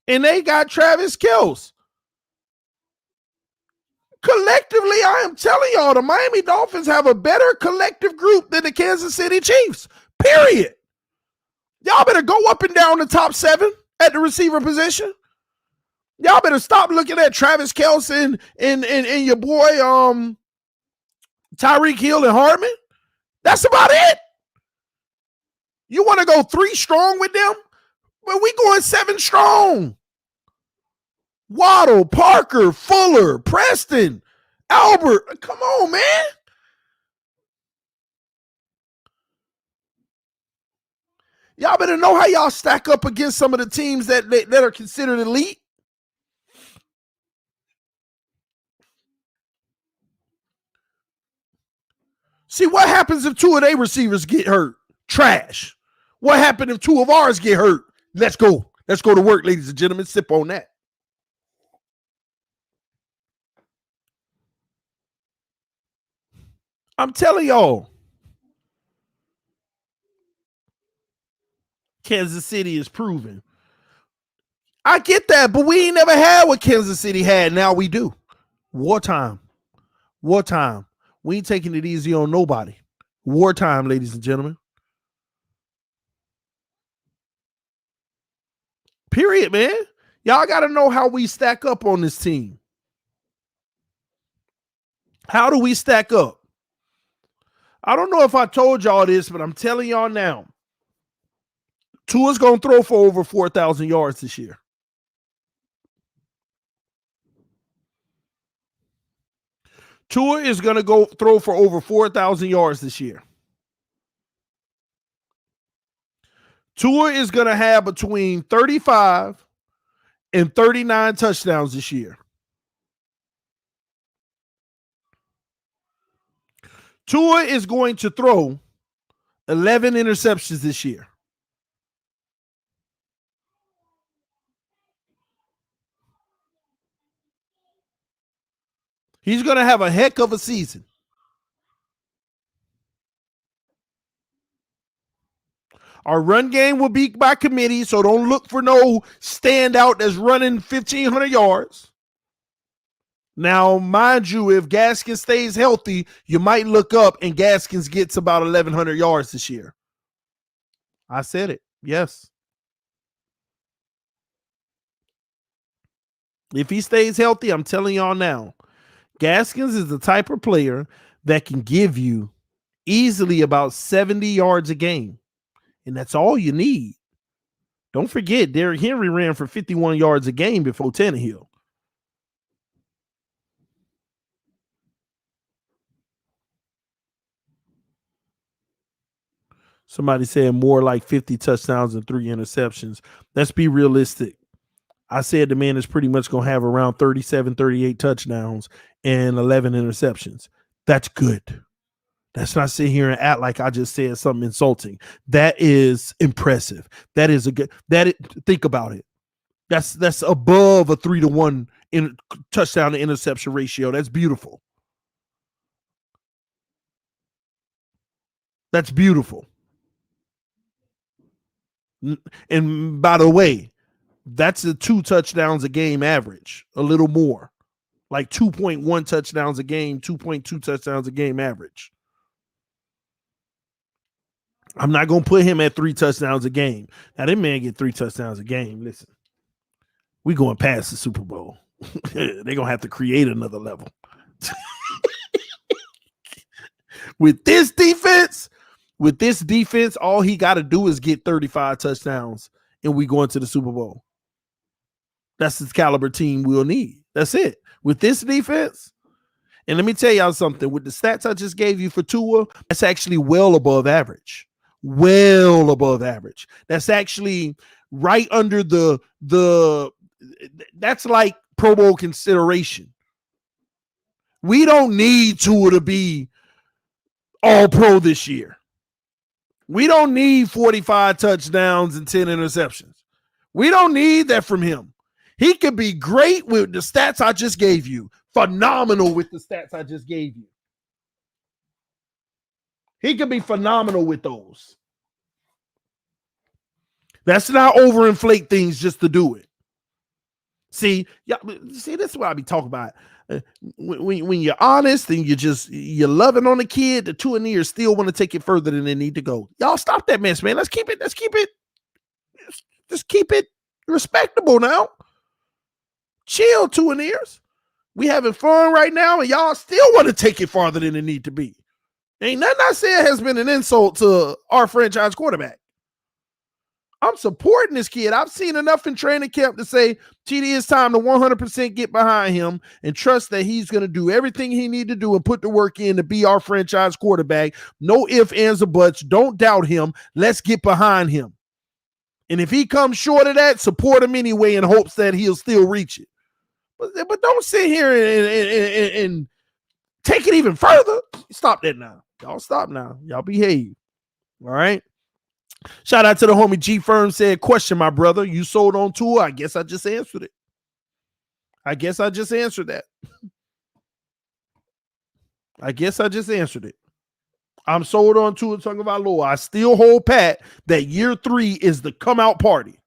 And they got Travis Kelce. Collectively, I am telling y'all, the Miami Dolphins have a better collective group than the Kansas City Chiefs. Period. Y'all better go up and down the top 7 at the receiver position. Y'all better stop looking at Travis Kelce and your boy Tyreek Hill and Hardman. That's about it. You want to go 3 strong with them? Well, we going 7 strong. Waddle, Parker, Fuller, Preston, Albert. Come on, man. Y'all better know how y'all stack up against some of the teams that are considered elite. See, what happens if 2 of their receivers get hurt? Trash. What happened if 2 of ours get hurt? Let's go. Let's go to work, ladies and gentlemen. Sip on that. I'm telling y'all. Kansas City is proven. I get that, but we ain't never had what Kansas City had. Now we do. Wartime. Wartime. We ain't taking it easy on nobody. Wartime, ladies and gentlemen. Period, man. Y'all got to know how we stack up on this team. How do we stack up? I don't know if I told y'all this, but I'm telling y'all now. Tua's going to throw for over 4,000 yards this year. Tua is going to go throw for over 4,000 yards this year. Tua is going to have between 35 and 39 touchdowns this year. Tua is going to throw 11 interceptions this year. He's going to have a heck of a season. Our run game will be by committee, so don't look for no standout that's running 1,500 yards. Now, mind you, if Gaskins stays healthy, you might look up and Gaskins gets about 1,100 yards this year. I said it. Yes. If he stays healthy, I'm telling y'all now, Gaskins is the type of player that can give you easily about 70 yards a game. And that's all you need. Don't forget, Derrick Henry ran for 51 yards a game before Tannehill. Somebody said more like 50 touchdowns and 3 interceptions. Let's be realistic. I said the man is pretty much going to have around 37, 38 touchdowns and 11 interceptions. That's good. That's not sit here and act like I just said something insulting. That is impressive. That is a good, think about it. That's above a 3-to-1 in touchdown to interception ratio. That's beautiful. That's beautiful. And by the way, that's a 2 touchdowns a game average, a little more, like 2.1 touchdowns a game, 2.2 touchdowns a game average. I'm not going to put him at 3 touchdowns a game. Now, that man get 3 touchdowns a game. Listen, we going past the Super Bowl. They're going to have to create another level. With this defense, all he got to do is get 35 touchdowns, and we go into the Super Bowl. That's the caliber team we'll need. That's it. With this defense, and let me tell y'all something. With the stats I just gave you for Tua, that's actually well above average. Well above average. That's actually right under that's like Pro Bowl consideration. We don't need Tua to be all pro this year. We don't need 45 touchdowns and 10 interceptions. We don't need that from him. He could be great with the stats I just gave you. Phenomenal with the stats I just gave you. He could be phenomenal with those. That's not overinflate things just to do it. See, that's what I be talking about. When you're honest and you're loving on the kid, the two ears still want to take it further than they need to go. Y'all stop that mess, man. Let's keep it respectable now. Chill, two ears. We having fun right now, and y'all still want to take it farther than it need to be. Ain't nothing I said has been an insult to our franchise quarterback. I'm supporting this kid. I've seen enough in training camp to say, TD, it's time to 100% get behind him and trust that he's going to do everything he need to do and put the work in to be our franchise quarterback. No ifs, ands, or buts. Don't doubt him. Let's get behind him. And if he comes short of that, support him anyway in hopes that he'll still reach it. But don't sit here and take it even further. Stop that now. Y'all stop now. Y'all behave. All right? Shout out to the homie G Firm said, question, my brother. You sold on Tua? I guess I just answered it. I guess I just answered that. I'm sold on Tua Tagovailoa. I still hold pat that year 3 is the come out party.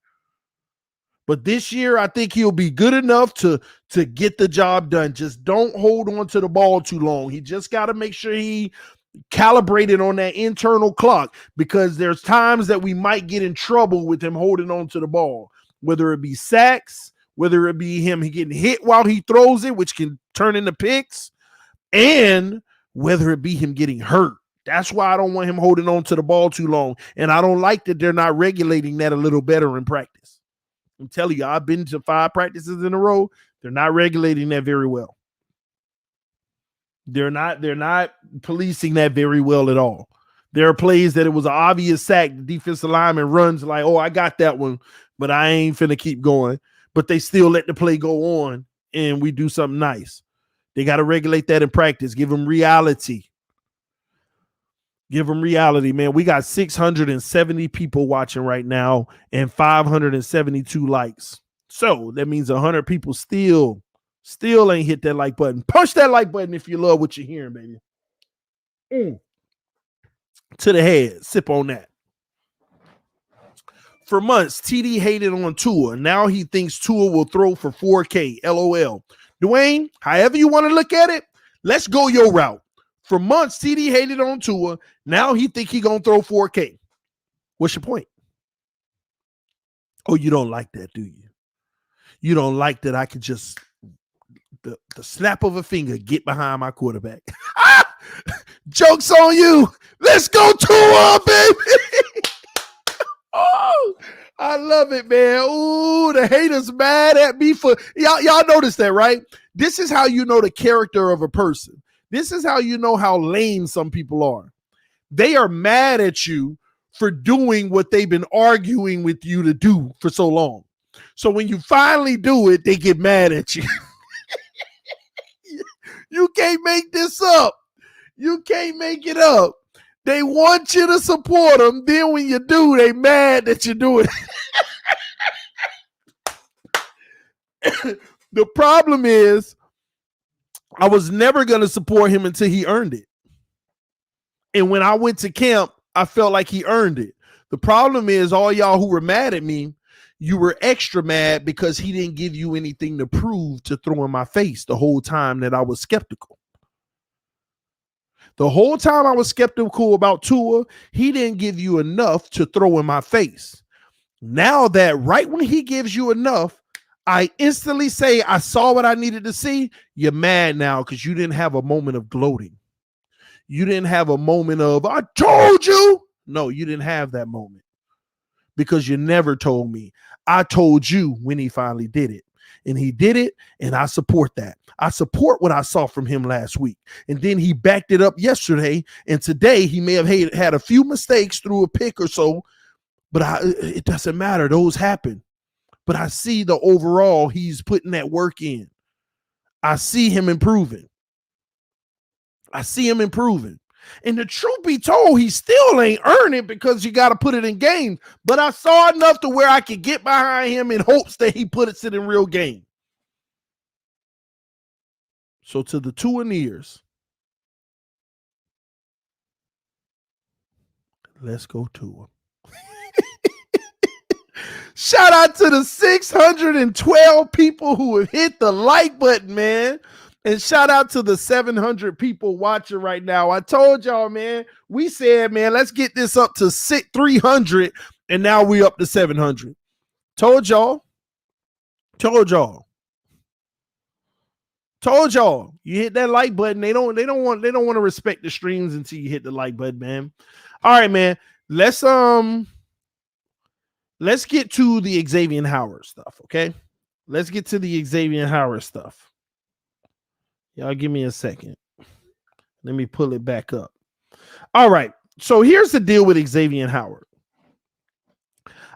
But this year, I think he'll be good enough to get the job done. Just don't hold on to the ball too long. He just got to make sure he calibrated on that internal clock, because there's times that we might get in trouble with him holding on to the ball, whether it be sacks, whether it be him getting hit while he throws it, which can turn into picks, and whether it be him getting hurt. That's why I don't want him holding on to the ball too long. And I don't like that they're not regulating that a little better in practice. I'm telling you, I've been to 5 practices in a row. They're not regulating that very well. They're not policing that very well at all. There are plays that it was an obvious sack. The defensive lineman runs like, oh, I got that one, but I ain't finna keep going. But they still let the play go on, and we do something nice. They got to regulate that in practice. Give them reality. Give them reality, man. We got 670 people watching right now and 572 likes. So that means 100 people still ain't hit that like button. Push that like button if you love what you're hearing, baby. To the head. Sip on that. For months, TD hated on Tua. Now he thinks Tua will throw for 4K. LOL. Dwayne, however you want to look at it, let's go your route. For months, TD hated on Tua. Now he think he going to throw 4K. What's your point? Oh, you don't like that, do you? You don't like that I could just, the snap of a finger, get behind my quarterback. Joke's on you. Let's go Tua, baby. Oh, I love it, man. Ooh, the haters mad at me for y'all notice that, right? This is how you know the character of a person. This is how you know how lame some people are. They are mad at you for doing what they've been arguing with you to do for so long. So when you finally do it, they get mad at you. You can't make this up. You can't make it up. They want you to support them. Then when you do, they mad that you do it. The problem is, I was never going to support him until he earned it. And when I went to camp, I felt like he earned it. The problem is, all y'all who were mad at me, you were extra mad because he didn't give you anything to prove to throw in my face the whole time that I was skeptical. The whole time I was skeptical about Tua, he didn't give you enough to throw in my face. Now that right when he gives you enough, I instantly say, I saw what I needed to see. You're mad now because you didn't have a moment of gloating. You didn't have a moment of, I told you. No, you didn't have that moment because you never told me. I told you when he finally did it. And he did it, and I support that. I support what I saw from him last week. And then he backed it up yesterday, and today he may have had a few mistakes through a pick or so, but it doesn't matter. Those happen. But I see the overall he's putting that work in. I see him improving. And the truth be told, he still ain't earned it because you got to put it in games. But I saw enough to where I could get behind him in hopes that he puts it in real game. So to the Tuaneers, let's go Tua. Shout out to the 612 people who have hit the like button, man. And shout out to the 700 people watching right now. I told y'all, man, we said, man, let's get this up to 300, and now we up to 700. Told y'all. You hit that like button. They don't want to respect the streams until you hit the like button, man. All right, man. Let's get to the Xavien Howards stuff, okay? Let's get to the Xavien Howards stuff. Y'all give me a second. Let me pull it back up. All right. So here's the deal with Xavien Howards.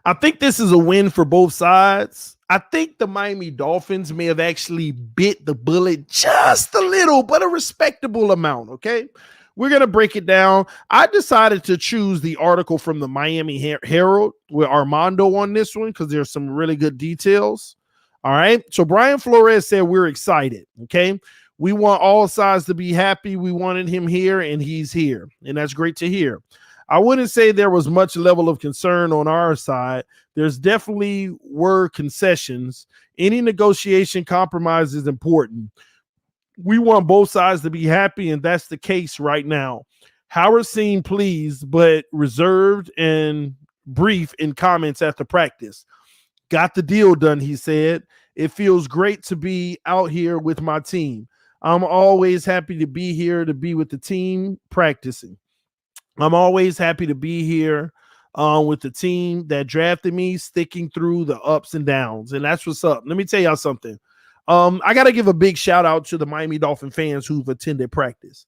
I think this is a win for both sides. I think the Miami Dolphins may have actually bit the bullet just a little, but a respectable amount, okay? We're going to break it down. I decided to choose the article from the Miami Herald with Armando on this one because there's some really good details. All right. So Brian Flores said we're excited, okay? We want all sides to be happy. We wanted him here, and he's here, and that's great to hear. I wouldn't say there was much level of concern on our side. There's definitely were concessions. Any negotiation compromise is important. We want both sides to be happy, and that's the case right now. Howard seemed pleased, but reserved and brief in comments after practice. Got the deal done, he said. It feels great to be out here with my team. I'm always happy to be here to be with the team practicing. I'm always happy to be here with the team that drafted me, sticking through the ups and downs. And that's what's up. Let me tell y'all something. I got to give a big shout out to the Miami Dolphin fans who've attended practice.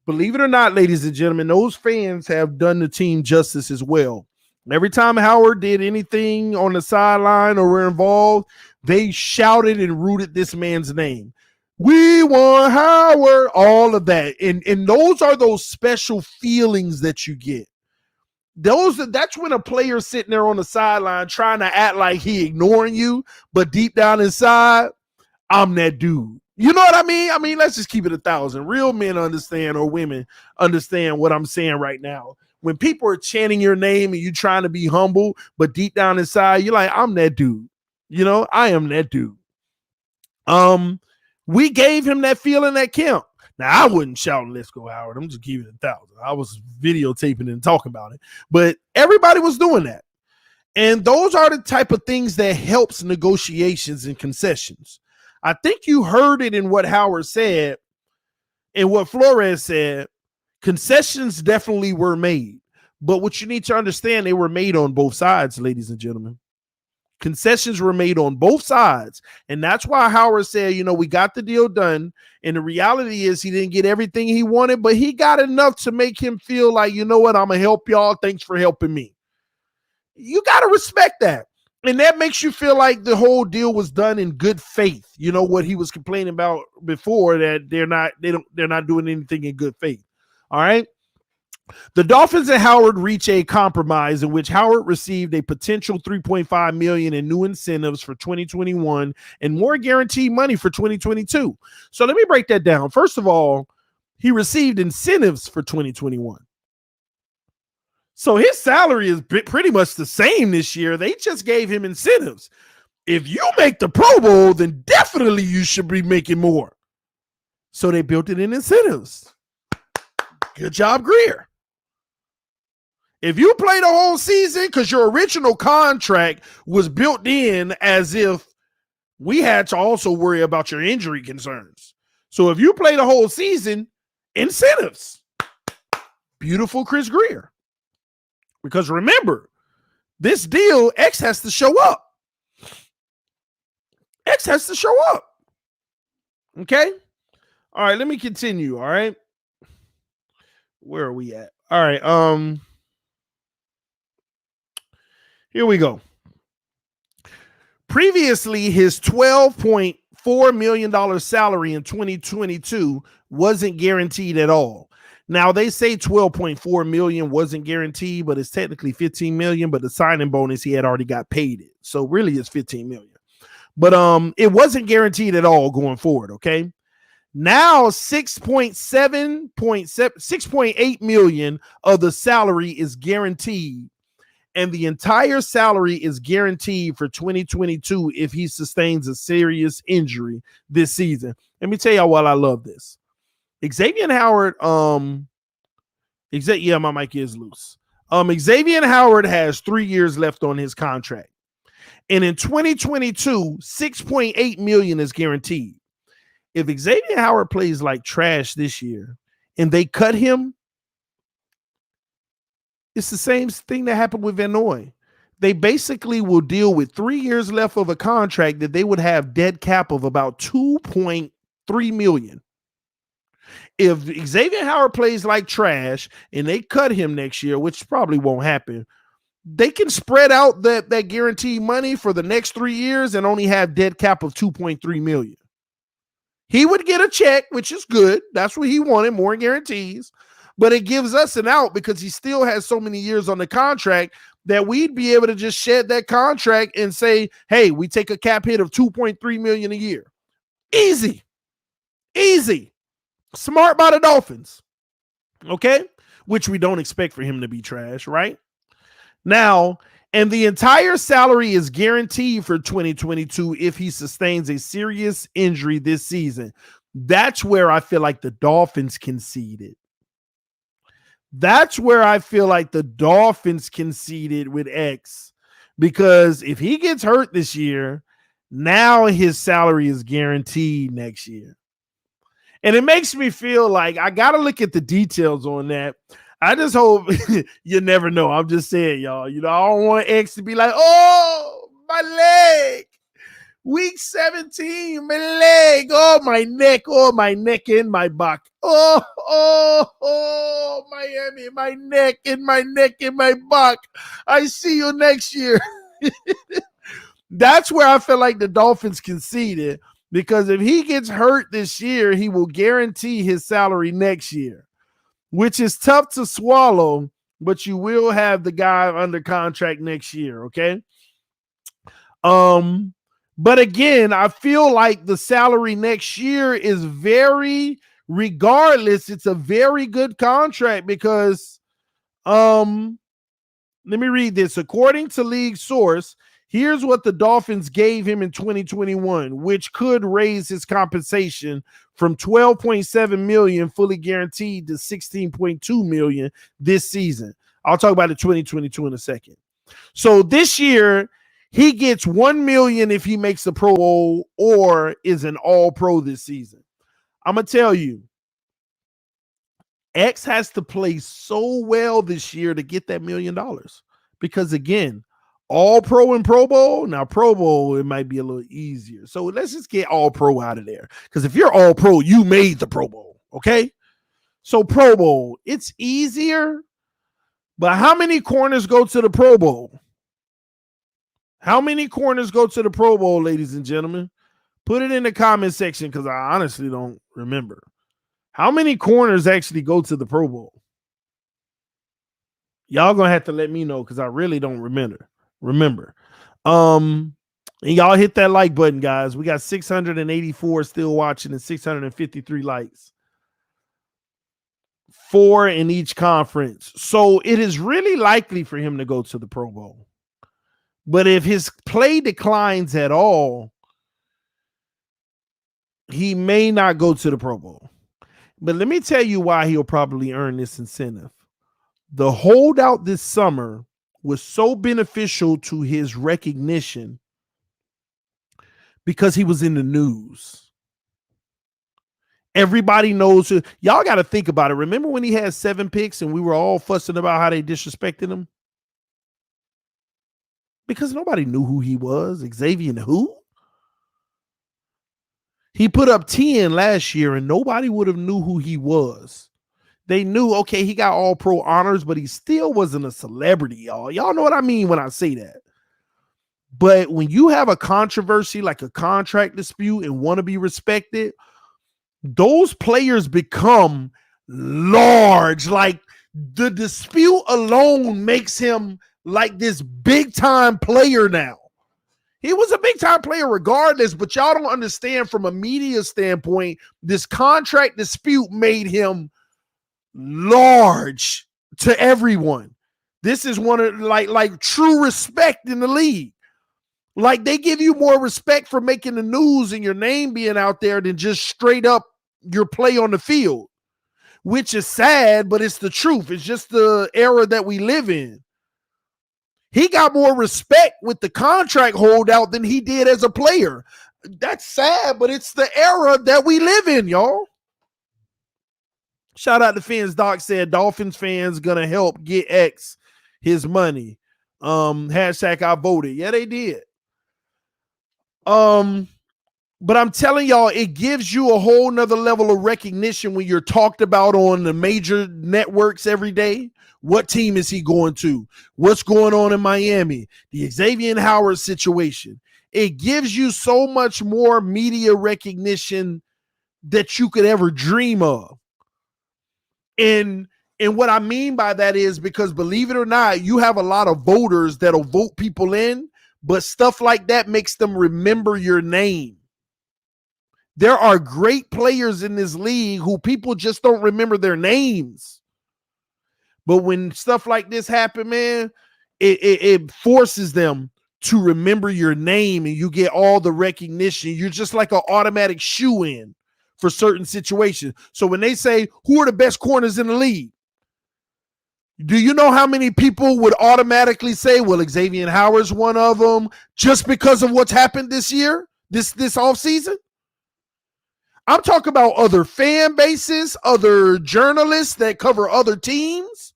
Believe it or not, ladies and gentlemen, those fans have done the team justice as well. Every time Howard did anything on the sideline or were involved, they shouted and rooted this man's name. We want Howard, all of that. And those are those special feelings that you get. That's when a player's sitting there on the sideline trying to act like he ignoring you, but deep down inside, I'm that dude. You know what I mean? Let's just keep it 1,000. Real men understand, or women understand what I'm saying right now. when people are chanting your name and you trying to be humble, but deep down inside, you're like, I'm that dude. I am that dude. We gave him that feeling at camp. Now, I wouldn't shout, let's go, Howard. I'm just giving it 1,000. I was videotaping and talking about it. But everybody was doing that. And those are the type of things that helps negotiations and concessions. I think you heard it in what Howard said and what Flores said. Concessions definitely were made. But what you need to understand, they were made on both sides, ladies and gentlemen. Concessions were made on both sides. And that's why Howard said, we got the deal done. And the reality is he didn't get everything he wanted, but he got enough to make him feel like, you know what, I'm going to help y'all. Thanks for helping me. You got to respect that. And that makes you feel like the whole deal was done in good faith. You know what he was complaining about before, that they're not doing anything in good faith. All right. The Dolphins and Howard reach a compromise in which Howard received a potential $3.5 million in new incentives for 2021 and more guaranteed money for 2022. So let me break that down. First of all, he received incentives for 2021. So his salary is pretty much the same this year. They just gave him incentives. If you make the Pro Bowl, then definitely you should be making more. So they built it in incentives. Good job, Grier. If you play the whole season, because your original contract was built in as if we had to also worry about your injury concerns. So if you play the whole season, incentives. Beautiful Chris Grier. Because remember, this deal, X has to show up. X has to show up. Okay? All right, let me continue, all right? Where are we at? All right, here we go. Previously, his $12.4 million salary in 2022 wasn't guaranteed at all. Now, they say $12.4 million wasn't guaranteed, but it's technically $15 million, but the signing bonus, he had already got paid it. So really it's $15 million. But it wasn't guaranteed at all going forward, okay? Now $6.8 million of the salary is guaranteed, and the entire salary is guaranteed for 2022 if he sustains a serious injury this season. Let me tell y'all why I love this. Xavien Howard, my mic is loose. Xavien Howard has 3 years left on his contract. And in 2022, $6.8 million is guaranteed. If Xavien Howard plays like trash this year and they cut him, it's the same thing that happened with Van Noy. They basically will deal with 3 years left of a contract that they would have dead cap of about $2.3 million. If Xavien Howard plays like trash and they cut him next year, which probably won't happen, they can spread out that guaranteed money for the next 3 years and only have dead cap of $2.3 million. He would get a check, which is good. That's what he wanted, more guarantees. But it gives us an out because he still has so many years on the contract that we'd be able to just shed that contract and say, hey, we take a cap hit of $2.3 million a year. Easy. Smart by the Dolphins. Okay? Which we don't expect for him to be trash, right? Now, and the entire salary is guaranteed for 2022 if he sustains a serious injury this season. That's where I feel like the Dolphins conceded. That's where I feel like the Dolphins conceded with X, because if he gets hurt this year, now his salary is guaranteed next year. And it makes me feel like I got to look at the details on that. I just hope you never know. I'm just saying, y'all, I don't want X to be like, oh, my leg. Week 17, my leg, oh, my neck and my back. Oh, Miami, my neck and my back. I see you next year. That's where I feel like the Dolphins conceded, because if he gets hurt this year, he will guarantee his salary next year, which is tough to swallow, but you will have the guy under contract next year, okay? But again, I feel like the salary next year is regardless, it's a very good contract because Let me read this. According to league source, here's what the Dolphins gave him in 2021, which could raise his compensation from $12.7 million fully guaranteed to $16.2 million this season. I'll talk about the 2022 in a second. So this year, he gets $1 million if he makes the Pro Bowl or is an All-Pro this season. I'm going to tell you, X has to play so well this year to get that $1 million because, again, All-Pro and Pro Bowl. Now, Pro Bowl, it might be a little easier. So let's just get All-Pro out of there because if you're All-Pro, you made the Pro Bowl, okay? So Pro Bowl, it's easier, but how many corners go to the Pro Bowl? How many corners go to the Pro Bowl, ladies and gentlemen? Put it in the comment section because I honestly don't remember. How many corners actually go to the Pro Bowl? Y'all gonna have to let me know because I really don't remember. And y'all hit that like button, guys. We got 684 still watching and 653 likes. 4 in each conference. So it is really likely for him to go to the Pro Bowl. But if his play declines at all, he may not go to the Pro Bowl. But let me tell you why he'll probably earn this incentive. The holdout this summer was so beneficial to his recognition because he was in the news. Everybody knows. Y'all got to think about it. Remember when he had 7 picks and we were all fussing about how they disrespected him? Because nobody knew who he was. Xavien who? He put up 10 last year and nobody would have knew who he was. They knew, okay, he got All-Pro honors, but he still wasn't a celebrity, y'all. Y'all know what I mean when I say that. But when you have a controversy like a contract dispute and want to be respected, those players become large. Like the dispute alone makes him like this big-time player now. He was a big-time player regardless, but y'all don't understand from a media standpoint, this contract dispute made him large to everyone. This is one of like true respect in the league. Like they give you more respect for making the news and your name being out there than just straight up your play on the field, which is sad, but it's the truth. It's just the era that we live in. He got more respect with the contract holdout than he did as a player. That's sad, but it's the era that we live in, y'all. Shout out to FINSTALK said Dolphins fans gonna help get X his money. Hashtag I voted. Yeah, they did. But I'm telling y'all, it gives you a whole nother level of recognition when you're talked about on the major networks every day. What team is he going to? What's going on in Miami? The Xavien Howards situation. It gives you so much more media recognition that you could ever dream of. And what I mean by that is because, believe it or not, you have a lot of voters that'll vote people in, but stuff like that makes them remember your name. There are great players in this league who people just don't remember their names. But when stuff like this happen, man, it forces them to remember your name and you get all the recognition. You're just like an automatic shoe-in for certain situations. So when they say, who are the best corners in the league? Do you know how many people would automatically say, well, Xavien Howards one of them, just because of what's happened this year, this offseason? I'm talking about other fan bases, other journalists that cover other teams.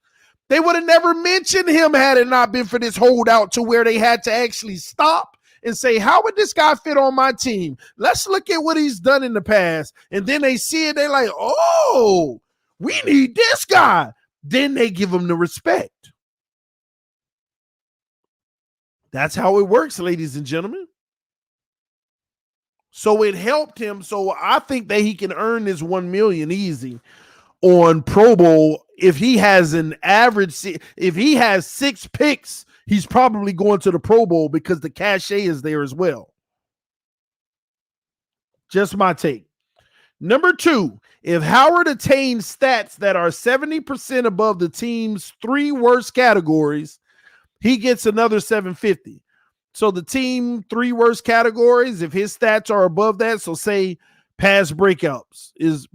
They would have never mentioned him had it not been for this holdout to where they had to actually stop and say, how would this guy fit on my team? Let's look at what he's done in the past. And then they see it, they're like, oh, we need this guy. Then they give him the respect. That's how it works, ladies and gentlemen. So it helped him. So I think that he can earn this $1 million easy on Pro Bowl. If he has an average, if he has 6 picks, he's probably going to the Pro Bowl because the cachet is there as well. Just my take. Number 2, if Howard attains stats that are 70% above the team's 3 worst categories, he gets another 750. So the team 3 worst categories, if his stats are above that, so say pass breakups is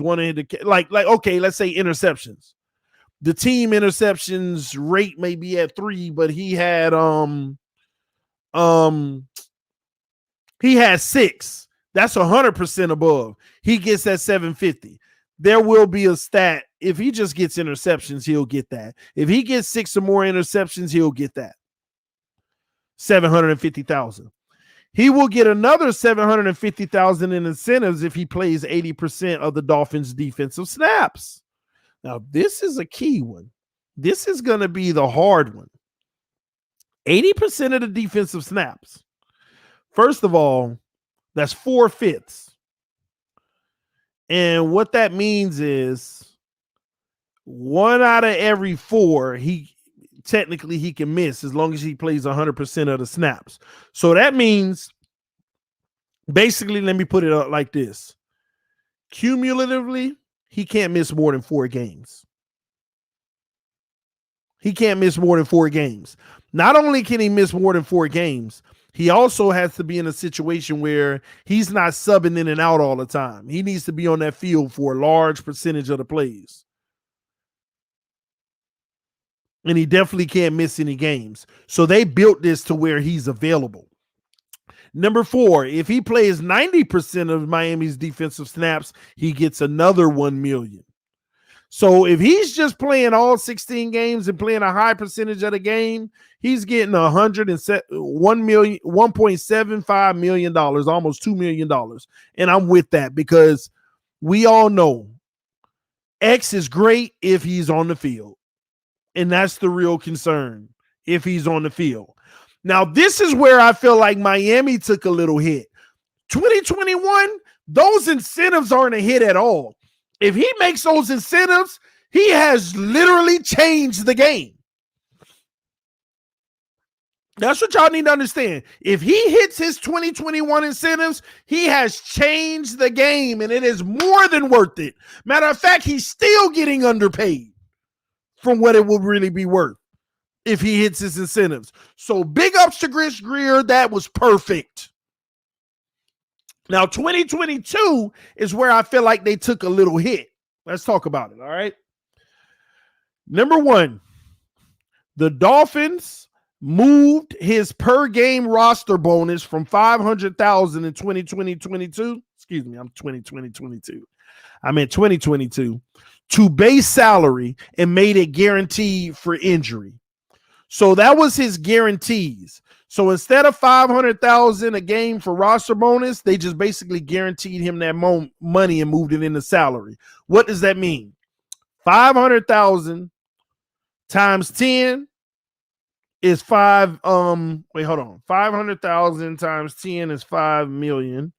one of the like okay, let's say interceptions. The team interceptions rate may be at 3, but he had 6. That's 100% above. He gets that 750. There will be a stat. If he just gets interceptions, he'll get that. If he gets 6 or more interceptions, he'll get that. 750,000. He will get another 750,000 in incentives if he plays 80% of the Dolphins' defensive snaps. Now, this is a key one. This is going to be the hard one. 80% of the defensive snaps. First of all, that's 4/5. And what that means is 1 out of every 4, he can miss as long as he plays 100% of the snaps. So that means, basically, let me put it up like this. Cumulatively, he can't miss more than 4 games. He can't miss more than 4 games. Not only can he miss more than 4 games, he also has to be in a situation where he's not subbing in and out all the time. He needs to be on that field for a large percentage of the plays. And he definitely can't miss any games. So they built this to where he's available. Number 4, if he plays 90% of Miami's defensive snaps, he gets another $1 million. So if he's just playing all 16 games and playing a high percentage of the game, he's getting $1.75 million, almost $2 million. And I'm with that because we all know X is great if he's on the field. And that's the real concern, if he's on the field. Now, this is where I feel like Miami took a little hit. 2021, those incentives aren't a hit at all. If he makes those incentives, he has literally changed the game. That's what y'all need to understand. If he hits his 2021 incentives, he has changed the game, and it is more than worth it. Matter of fact, he's still getting underpaid from what it will really be worth if he hits his incentives. So big ups to Chris Greer. That was perfect. Now, 2022 is where I feel like they took a little hit. Let's talk about it, all right? Number 1, the Dolphins moved his per game roster bonus from $500,000 in 2020-22. Excuse me, I'm 2020-22. I'm in 2022 to base salary and made it guaranteed for injury. So that was his guarantees. So instead of $500,000 a game for roster bonus, they just basically guaranteed him that money and moved it into salary. What does that mean? 500,000 times 10 is 500,000 times 10 is 5 million.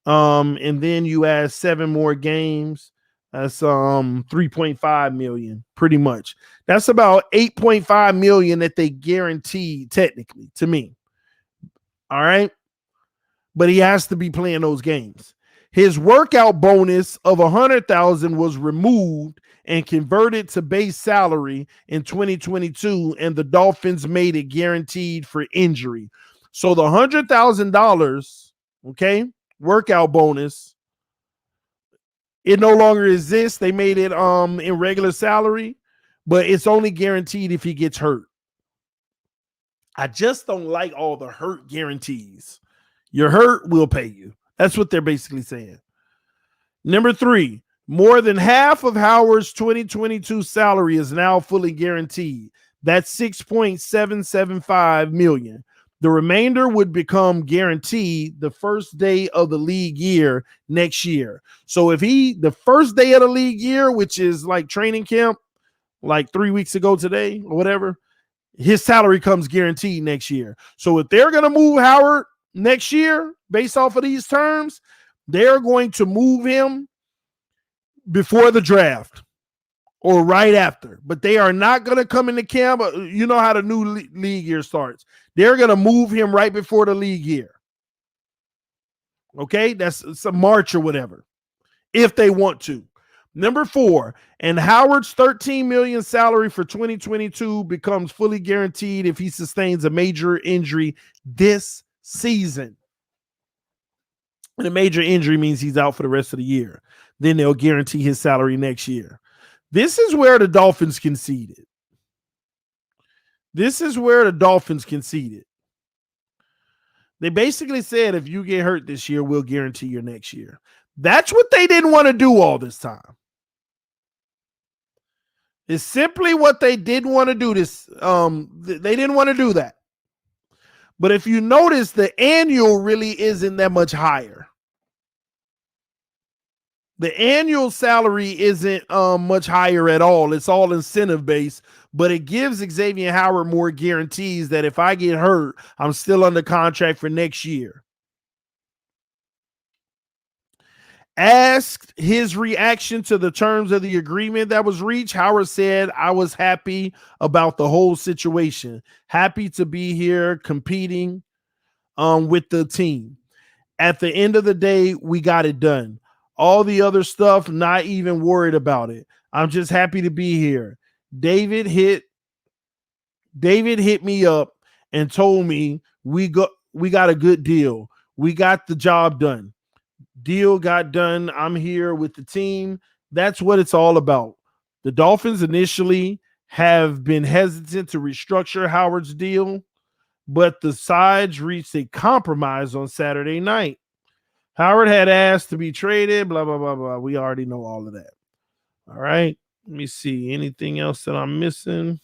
And then you add 7 more games. That's 3.5 million, pretty much. That's about 8.5 million that they guaranteed technically to me. All right. But he has to be playing those games. His workout bonus of 100,000 was removed and converted to base salary in 2022, and the Dolphins made it guaranteed for injury. So the $100,000, okay, workout bonus, it no longer exists. They made it in regular salary, but it's only guaranteed if he gets hurt. I just don't like all the hurt guarantees. You're hurt, we'll pay you. That's what they're basically saying. Number 3, more than half of Howard's 2022 salary is now fully guaranteed. That's $6.775 million. The remainder would become guaranteed the first day of the league year next year. So if the first day of the league year, which is like training camp, like 3 weeks ago today or whatever, his salary comes guaranteed next year. So if they're going to move Howard next year based off of these terms, they're going to move him before the draft or right after. But they are not going to come into camp. You know how the new league year starts. They're going to move him right before the league year. Okay, it's a March or whatever, if they want to. Number 4, and Howard's $13 million salary for 2022 becomes fully guaranteed if he sustains a major injury this season. And a major injury means he's out for the rest of the year. Then they'll guarantee his salary next year. This is where the Dolphins conceded. They basically said, if you get hurt this year, we'll guarantee your next year. That's what they didn't want to do all this time. It's simply what they didn't want to do. They didn't want to do that. But if you notice, the annual really isn't that much higher. The annual salary isn't much higher at all. It's all incentive based, but it gives Xavien Howard more guarantees that if I get hurt, I'm still under contract for next year. Asked his reaction to the terms of the agreement that was reached, Howard said, I was happy about the whole situation. Happy to be here competing with the team. At the end of the day, we got it done. All the other stuff, not even worried about it. I'm just happy to be here. David hit me up and told me we got a good deal. We got the job done. Deal got done. I'm here with the team. That's what it's all about. The Dolphins initially have been hesitant to restructure Howard's deal, but the sides reached a compromise on Saturday night. Howard had asked to be traded, blah, blah, blah, blah. We already know all of that. All right. Let me see. Anything else that I'm missing?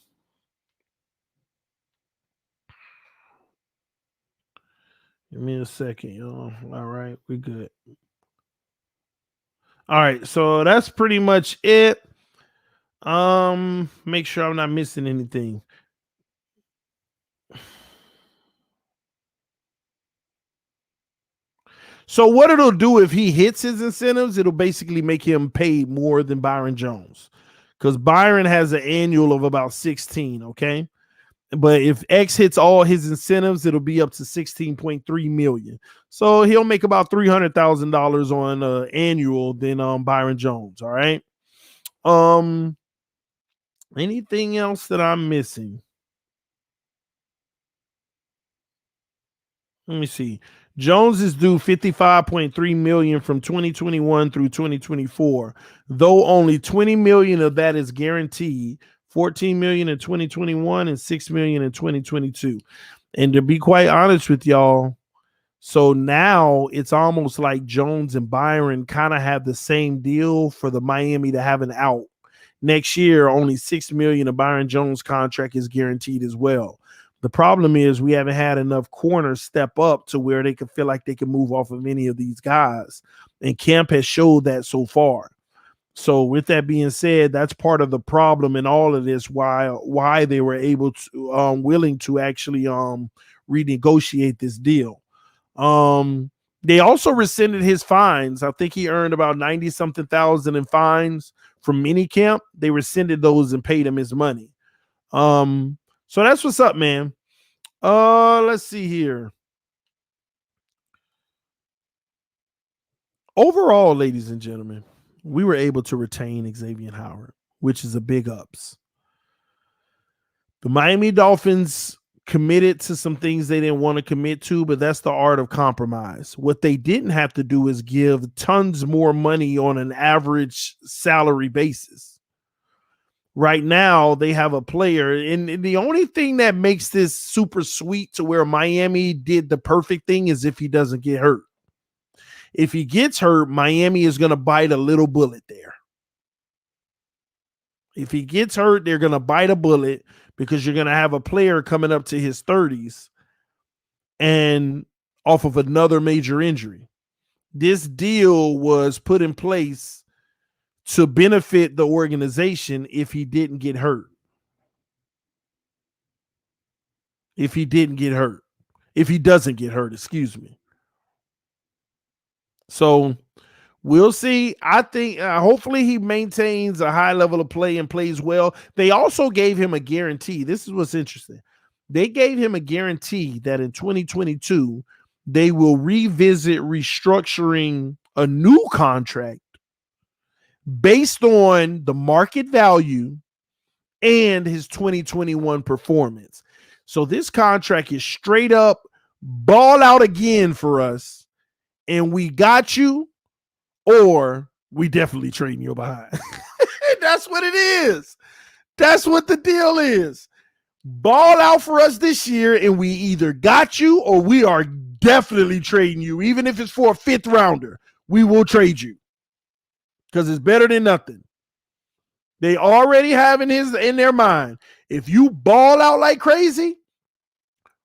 Give me a second, y'all. All right. We good. All right. So that's pretty much it. Make sure I'm not missing anything. So what it'll do if he hits his incentives, it'll basically make him pay more than Byron Jones, because Byron has an annual of about 16. Okay. But if X hits all his incentives, it'll be up to 16.3 million. So he'll make about $300,000 on annual than Byron Jones. All right. Anything else that I'm missing? Let me see. Jones is due $55.3 million from 2021 through 2024, though only $20 million of that is guaranteed. $14 million in 2021 and $6 million in 2022. And to be quite honest with y'all, so now it's almost like Jones and Byron kind of have the same deal for the Miami to have an out. Next year, only $6 million of Byron Jones' contract is guaranteed as well. The problem is we haven't had enough corners step up to where they can feel like they can move off of any of these guys. And camp has showed that so far. So with that being said, that's part of the problem in all of this, why they were able to willing to actually renegotiate this deal. They also rescinded his fines. I think he earned about 90-something thousand in fines from minicamp. They rescinded those and paid him his money. So that's what's up, man. Let's see here. Overall, ladies and gentlemen, we were able to retain Xavien Howard, which is a big ups. The Miami Dolphins committed to some things they didn't want to commit to, but that's the art of compromise. What they didn't have to do is give tons more money on an average salary basis. Right now, they have a player, and the only thing that makes this super sweet to where Miami did the perfect thing is if he doesn't get hurt. If he gets hurt, Miami is going to bite a little bullet there. If he gets hurt, they're going to bite a bullet because you're going to have a player coming up to his 30s and off of another major injury. This deal was put in place to benefit the organization if he didn't get hurt. If he doesn't get hurt, excuse me. So we'll see. I think hopefully he maintains a high level of play and plays well. They also gave him a guarantee. This is what's interesting. They gave him a guarantee that in 2022, they will revisit restructuring a new contract based on the market value and his 2021 performance. So this contract is straight up ball out again for us, and we got you, or we definitely trading you behind. That's what it is. That's what the deal is. Ball out for us this year, and we either got you or we are definitely trading you. Even if it's for a 5th rounder, we will trade you because it's better than nothing. They already have in their mind, if you ball out like crazy,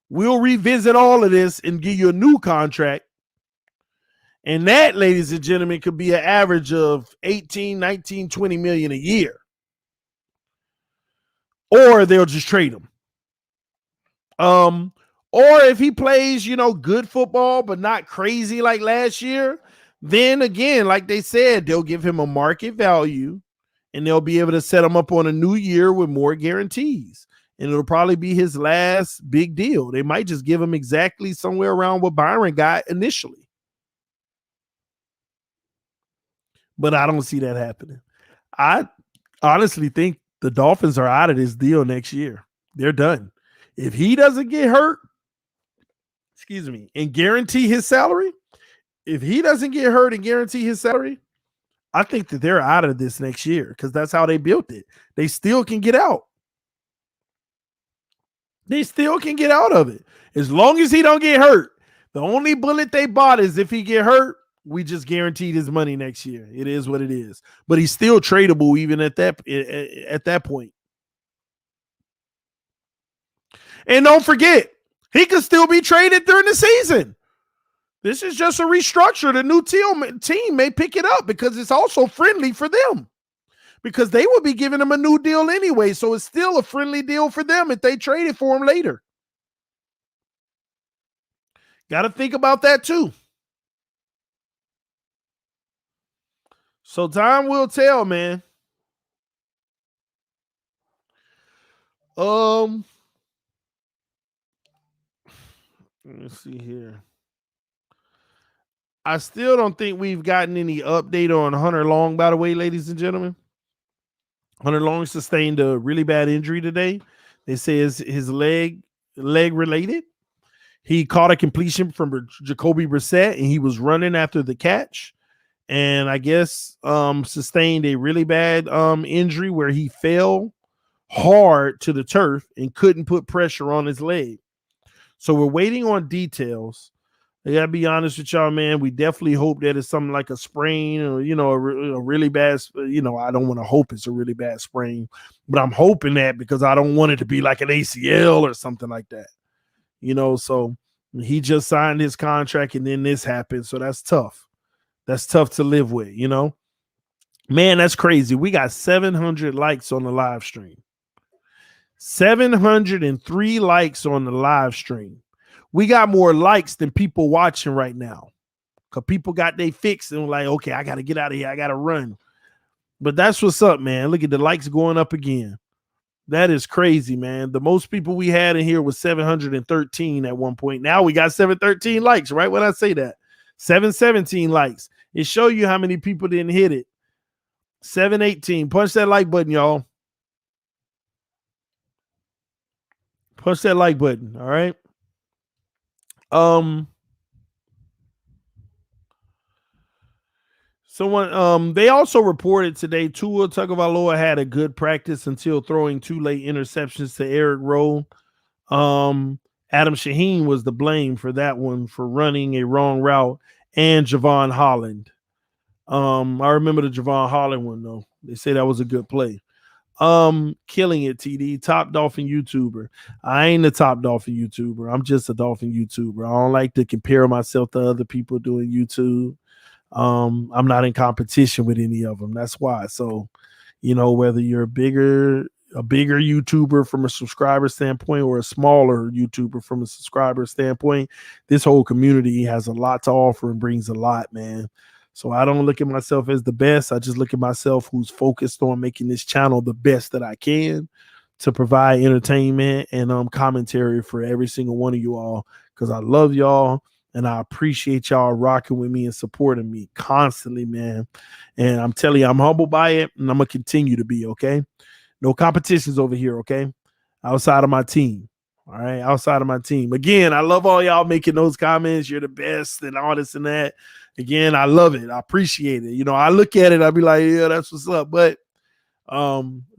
we'll revisit all of this and give you a new contract. And that, ladies and gentlemen, could be an average of 18, 19, 20 million a year. Or they'll just trade him. Or if he plays, good football, but not crazy like last year, then again, like they said, they'll give him a market value and they'll be able to set him up on a new year with more guarantees. And it'll probably be his last big deal. They might just give him exactly somewhere around what Byron got initially. But I don't see that happening. I honestly think the Dolphins are out of this deal next year. They're done. If he doesn't get hurt, and guarantee his salary, I think that they're out of this next year because that's how they built it. They still can get out. They still can get out of it as long as he don't get hurt. The only bullet they bought is if he get hurt, we just guaranteed his money next year. It is what it is. But he's still tradable even at that point. And don't forget, he could still be traded during the season. This is just a restructure. The new team may pick it up because it's also friendly for them. Because they will be giving him a new deal anyway. So it's still a friendly deal for them if they trade it for him later. Got to think about that too. So time will tell, man. Let me see here. I still don't think we've gotten any update on Hunter Long, by the way, ladies and gentlemen. Hunter Long sustained a really bad injury today. They say his leg related. He caught a completion from Jacoby Brissett, and he was running after the catch. And I guess sustained a really bad injury where he fell hard to the turf and couldn't put pressure on his leg. So we're waiting on details. I gotta be honest with y'all, man. We definitely hope that it's something like a sprain or, a really bad, I don't want to hope it's a really bad sprain, but I'm hoping that because I don't want it to be like an ACL or something like that, so he just signed his contract and then this happened. So that's tough. That's tough to live with, man, that's crazy. We got 700 likes on the live stream, 703 likes on the live stream. We got more likes than people watching right now because people got they fix and were like, okay, I got to get out of here. I got to run. But that's what's up, man. Look at the likes going up again. That is crazy, man. The most people we had in here was 713 at one point. Now we got 713 likes, right? When I say that, 717 likes. It show you how many people didn't hit it. 718. Punch that like button, y'all. Punch that like button. All right. They also reported today Tua Tagovailoa had a good practice until throwing 2 late interceptions to Eric Rowe. Adam Shaheen was the blame for that one for running a wrong route, and Javon Holland. I remember the Javon Holland one though. They say that was a good play. Killing it, TD, top Dolphin YouTuber. I ain't the top Dolphin YouTuber. I'm just a Dolphin YouTuber. I don't like to compare myself to other people doing YouTube. I'm not in competition with any of them. That's why. So, whether you're a bigger YouTuber from a subscriber standpoint or a smaller YouTuber from a subscriber standpoint, this whole community has a lot to offer and brings a lot, man. So I don't look at myself as the best. I just look at myself who's focused on making this channel the best that I can to provide entertainment and commentary for every single one of you all because I love y'all And I appreciate y'all rocking with me and supporting me constantly, man. And I'm telling you, I'm humbled by it, and I'm going to continue to be, okay? No competitions over here, okay? Outside of my team. All right, outside of my team. Again, I love all y'all making those comments. You're the best and all this and that. Again, I love it. I appreciate it. You know, I look at it, I'll be like, yeah, that's what's up. But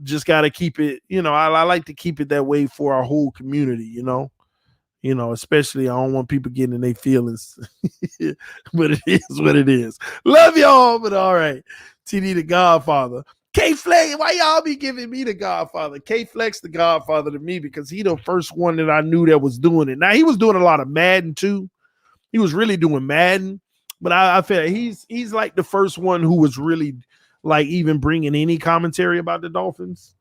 just got to keep it, you know, I like to keep it that way for our whole community, you know, especially I don't want people getting in their feelings, but it is what it is. Love y'all, but all right. TD the Godfather. K-Flex, why y'all be giving me the Godfather? K-Flex the Godfather to me because he the first one that I knew that was doing it. Now, he was doing a lot of Madden too. He was really doing Madden, but I feel he's like the first one who was really like even bringing any commentary about the Dolphins.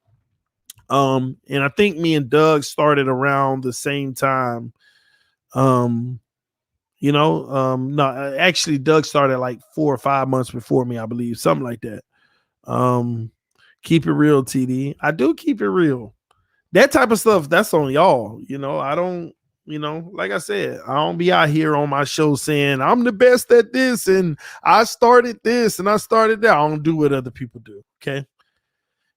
And I think me and Doug started around the same time. No, actually Doug started like 4 or 5 months before me, I believe, something like that. Keep it real, TD. I do keep it real. That type of stuff, that's on y'all. You know, I don't, like I said, I don't be out here on my show saying I'm the best at this and I started this and I started that. I don't do what other people do. Okay.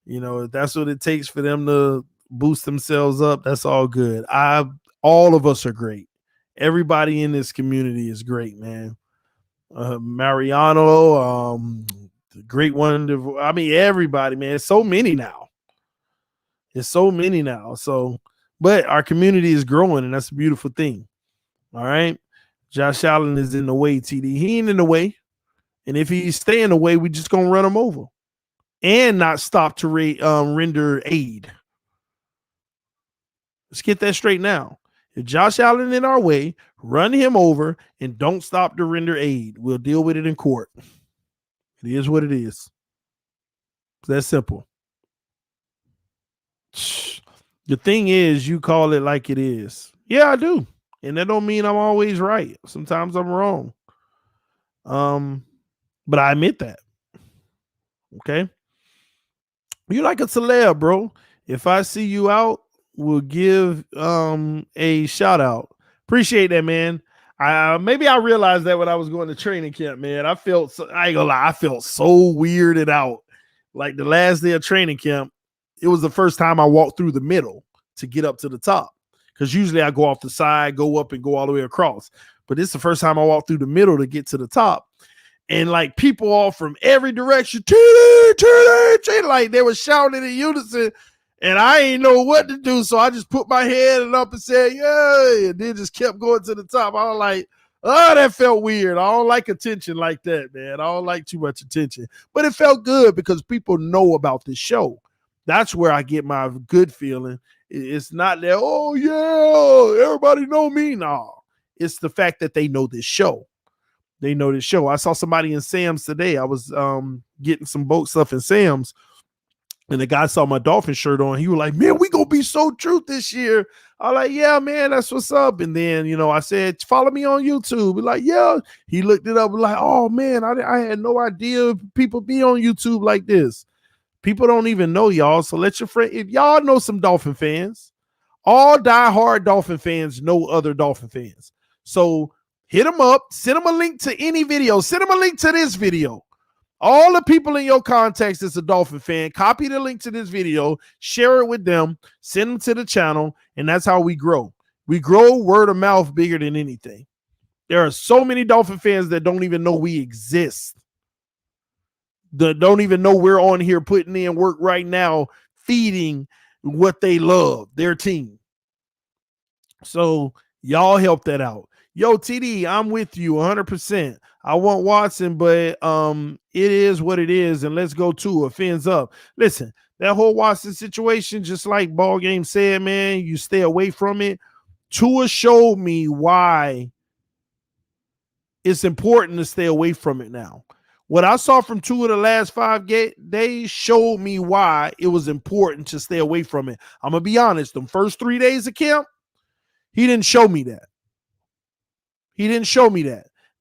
You know, if that's what it takes for them to boost themselves up, that's all good. All of us are great. Everybody in this community is great, man. Mariano, the great one. I mean, everybody, man. It's so many now. So, but our community is growing, and that's a beautiful thing. All right. Josh Allen is in the way, TD. He ain't in the way. And if he stay in the way, we just going to run him over and not stop to render aid. Let's get that straight now. If Josh Allen in our way, run him over and don't stop to render aid. We'll deal with it in court. It is what it is. It's that simple. The thing is, you call it like it is. Yeah, I do. And that don't mean I'm always right. Sometimes I'm wrong. But I admit that. Okay. You're like a celeb, bro. If I see you out, we'll give a shout out. Appreciate that, man. Maybe I realized that when I was going to training camp, man. I ain't gonna lie, I felt so weirded out. Like the last day of training camp, it was the first time I walked through the middle to get up to the top. Because usually I go off the side, go up, and go all the way across. But this is the first time I walked through the middle to get to the top. And like people all from every direction, like they were shouting in unison. And I ain't know what to do. So I just put my head up and said, yeah, and then just kept going to the top. I was like, oh, that felt weird. I don't like attention like that, man. I don't like too much attention. But it felt good because people know about this show. That's where I get my good feeling. It's not that, oh, yeah, everybody know me. No, it's the fact that they know this show. They know this show. I saw somebody in Sam's today. I was getting some boat stuff in Sam's. And the guy saw my Dolphin shirt on. He was like, man, we going to be so true this year. I was like, yeah, man, that's what's up. And then, I said, follow me on YouTube. He's like, yeah. He looked it up. Like, oh, man, I had no idea people be on YouTube like this. People don't even know y'all. So let your friend, if y'all know some Dolphin fans, all diehard Dolphin fans know other Dolphin fans. So hit them up. Send them a link to any video. Send them a link to this video. All the people in your contacts that's a Dolphin fan, copy the link to this video, share it with them, send them to the channel, and that's how we grow. We grow word of mouth bigger than anything. There are so many Dolphin fans that don't even know we exist. That don't even know we're on here putting in work right now, feeding what they love, their team. So y'all help that out. Yo, TD, I'm with you 100%. I want Watson, but it is what it is, and let's go to it. Fins up. Listen, that whole Watson situation, just like Ball Game said, man, you stay away from it. Tua showed me why it's important to stay away from it now. What I saw from Tua the last 5 days showed me why it was important to stay away from it. I'm going to be honest. The first 3 days of camp, he didn't show me that.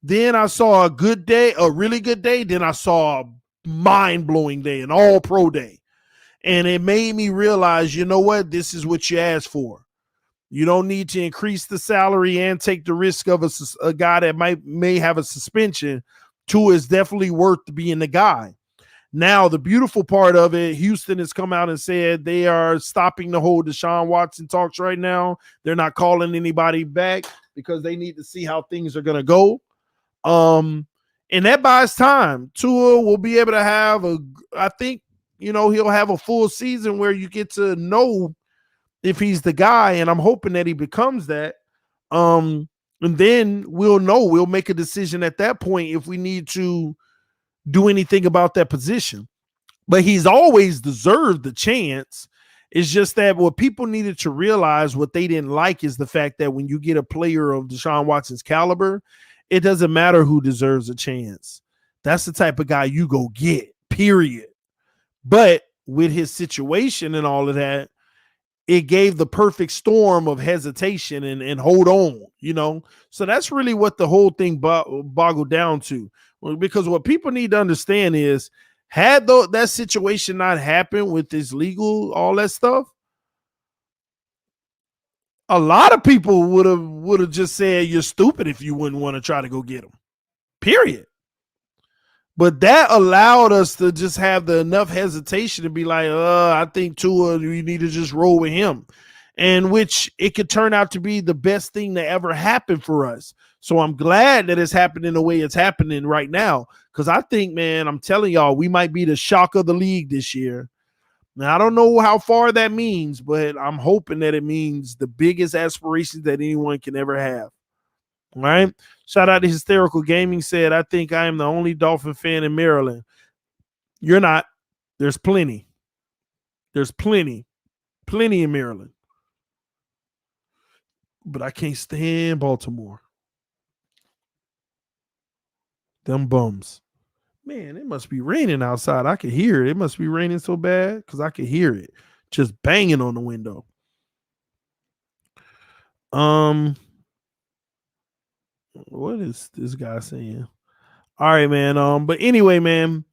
Then I saw a good day, a really good day. Then I saw a mind-blowing day, an all-pro day. And it made me realize, you know what? This is what you asked for. You don't need to increase the salary and take the risk of a guy that may have a suspension. Tua is definitely worth being the guy. Now, the beautiful part of it, Houston has come out and said they are stopping the whole Deshaun Watson talks right now. They're not calling anybody back because they need to see how things are going to go. And that buys time. Tua will be able to have I think, he'll have a full season where you get to know if he's the guy, and I'm hoping that he becomes that. And then we'll know. We'll make a decision at that point if we need to do anything about that position. But he's always deserved the chance. It's just that what people needed to realize, what they didn't like, is the fact that when you get a player of Deshaun Watson's caliber, it doesn't matter who deserves a chance. That's the type of guy you go get, period. But with his situation and all of that, it gave the perfect storm of hesitation and hold on, So that's really what the whole thing boggled down to. Because what people need to understand is, had that situation not happened with this legal, all that stuff, a lot of people would have just said you're stupid if you wouldn't want to try to go get him. Period. But that allowed us to just have the enough hesitation to be like, I think Tua, we need to just roll with him. And which it could turn out to be the best thing that ever happened for us. So I'm glad that it's happening the way it's happening right now. Because I think, man, I'm telling y'all, we might be the shock of the league this year. Now, I don't know how far that means, but I'm hoping that it means the biggest aspirations that anyone can ever have. All right. Shout out to Hysterical Gaming, said, I think I am the only Dolphin fan in Maryland. You're not. There's plenty. There's plenty in Maryland. But I can't stand Baltimore. Them bums. Man, it must be raining outside. I can hear it. It must be raining so bad because I can hear it just banging on the window. What is this guy saying? All right, man. But anyway, man,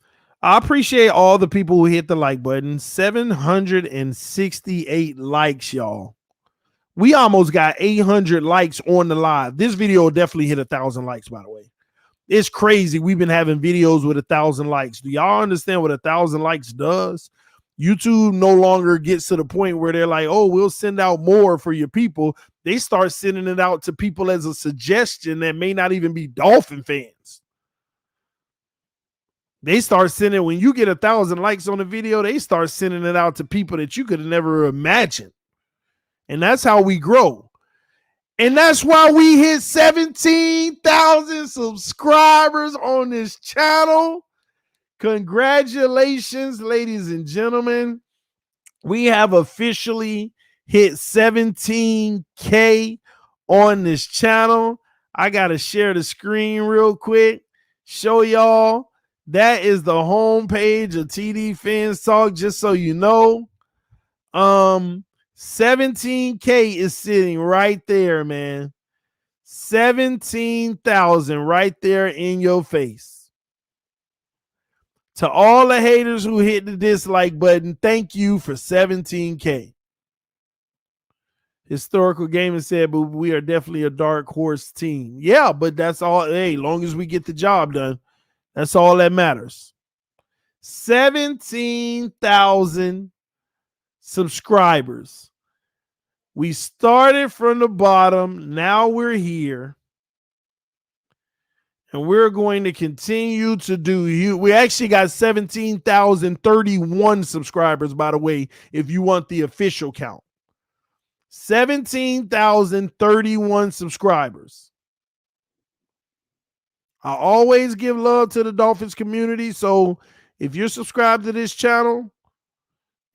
I appreciate all the people who hit the like button. 768 likes, y'all. We almost got 800 likes on the live. This video will definitely hit 1,000 likes, by the way. It's crazy. We've been having videos with 1,000 likes. Do y'all understand what 1,000 likes does? YouTube no longer gets to the point where they're like, oh, we'll send out more for your people. They start sending it out to people as a suggestion that may not even be Dolphin fans. They start sending, when you get 1,000 likes on a video, they start sending it out to people that you could have never imagined. And that's how we grow. And that's why we hit 17,000 subscribers on this channel. Congratulations, ladies and gentlemen. We have officially hit 17K on this channel. I got to share the screen real quick. Show y'all. That is the homepage of TDPHINSTALK, just so you know. 17K is sitting right there, man. 17,000 right there in your face. To all the haters who hit the dislike button, thank you for 17K. Historical Gaming said, but we are definitely a dark horse team. Yeah, but that's all. Hey, long as we get the job done, that's all that matters. 17,000 subscribers. We started from the bottom. Now we're here. And we're going to continue to do you. We actually got 17,031 subscribers, by the way, if you want the official count. 17,031 subscribers. I always give love to the Dolphins community. So if you're subscribed to this channel,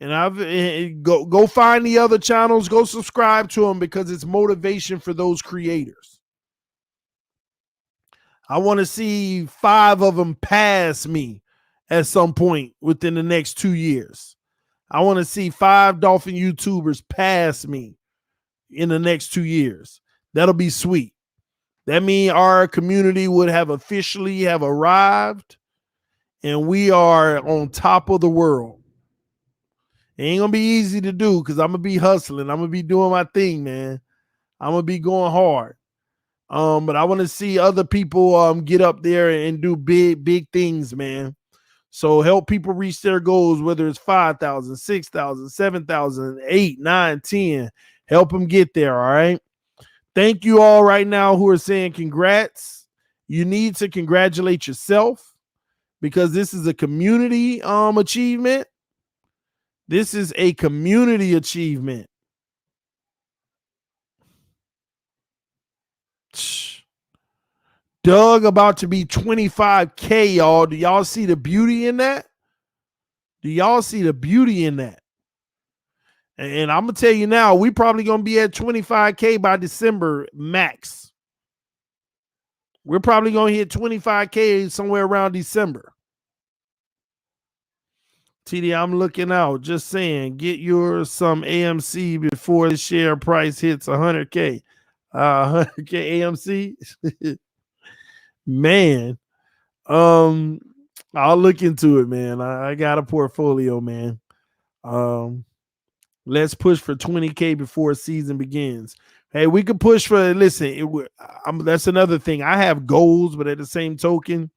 and go find the other channels, go subscribe to them because it's motivation for those creators. I want to see 5 of them pass me at some point within the next 2 years. I want to see 5 Dolphin YouTubers pass me in the next 2 years. That'll be sweet. That means our community would have officially have arrived and we are on top of the world. It ain't going to be easy to do because I'm going to be hustling. I'm going to be doing my thing, man. I'm gonna be going hard. But I want to see other people get up there and do big things, man. So help people reach their goals, whether it's 5,000, 6,000, 7,000, 8, 9, 10. Help them get there, all right? Thank you all right now who are saying congrats. You need to congratulate yourself because this is a community achievement. This is a community achievement. Doug about to be 25K, y'all. Do y'all see the beauty in that? Do y'all see the beauty in that? And I'm going to tell you now, we probably going to be at 25K by December max. We're probably going to hit 25K somewhere around December. TD, I'm looking out. Just saying, get your some AMC before the share price hits 100K. 100K AMC? Man. I'll look into it, man. I got a portfolio, man. Let's push for 20K before season begins. Hey, we could push for, listen, that's another thing. I have goals, but at the same token,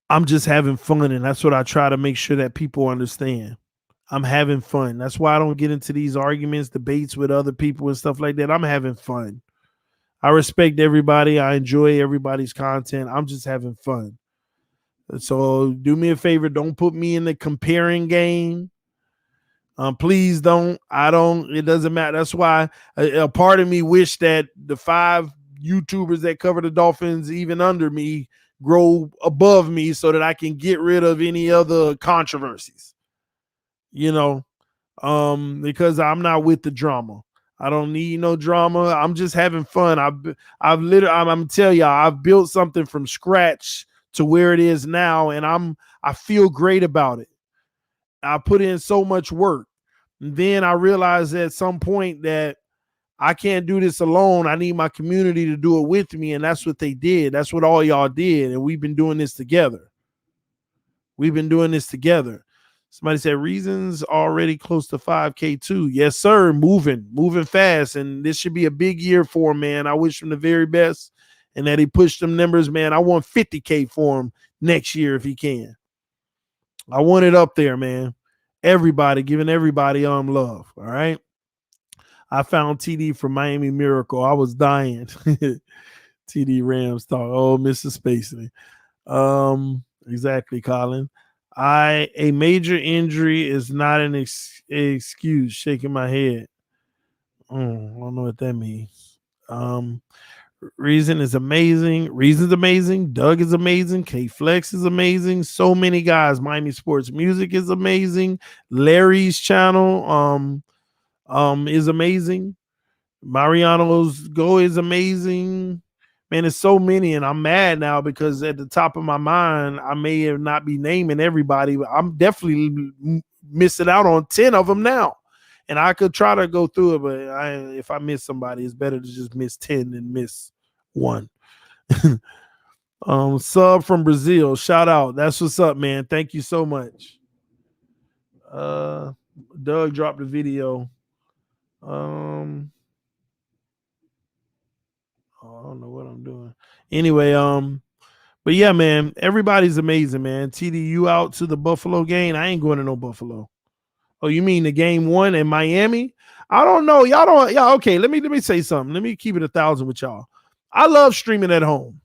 I'm just having fun, and that's what I try to make sure that people understand. I'm having fun. That's why I don't get into these arguments, debates with other people and stuff like that. I'm having fun. I respect everybody. I enjoy everybody's content. I'm just having fun. So do me a favor. Don't put me in the comparing game. Please don't. I don't. It doesn't matter. That's why a part of me wish that the 5 YouTubers that cover the Dolphins, even under me, grow above me so that I can get rid of any other controversies. Because I'm not with the drama. I don't need no drama. I'm just having fun. I'm telling y'all, I've built something from scratch to where it is now, and I feel great about it. I put in so much work. And then I realized at some point that I can't do this alone. I need my community to do it with me, and that's what they did. That's what all y'all did, and we've been doing this together. Somebody said reasons already close to 5K too. Yes, sir. Moving fast. And this should be a big year for him, man. I wish him the very best and that he pushed them numbers, man. I want 50K for him next year if he can. I want it up there, man. Everybody, giving everybody love. All right. I found TD from Miami Miracle. I was dying. TD Rams talk. Oh, Mr. Spacey. Exactly, Colin. A major injury is not an excuse. Shaking my head. I don't know what that means. Reason is amazing. Reason's amazing. Doug is amazing. K Flex is amazing. So many guys. Miami Sports Music is amazing. Larry's channel is amazing. Mariano's Go is amazing. Man, it's so many, and I'm mad now because at the top of my mind, I may not be naming everybody, but I'm definitely missing out on 10 of them now. And I could try to go through it, but if I miss somebody, it's better to just miss 10 than miss one. Sub from Brazil, shout out. That's what's up, man. Thank you so much. Doug dropped the video. I don't know what I'm doing. Anyway, but yeah, man, everybody's amazing, man. TD, you out to the Buffalo game? I ain't going to no Buffalo. Oh, you mean the game 1 in Miami? I don't know. Y'all don't. Yeah, okay. Let me say something. Let me keep it 1,000 with y'all. I love streaming at home.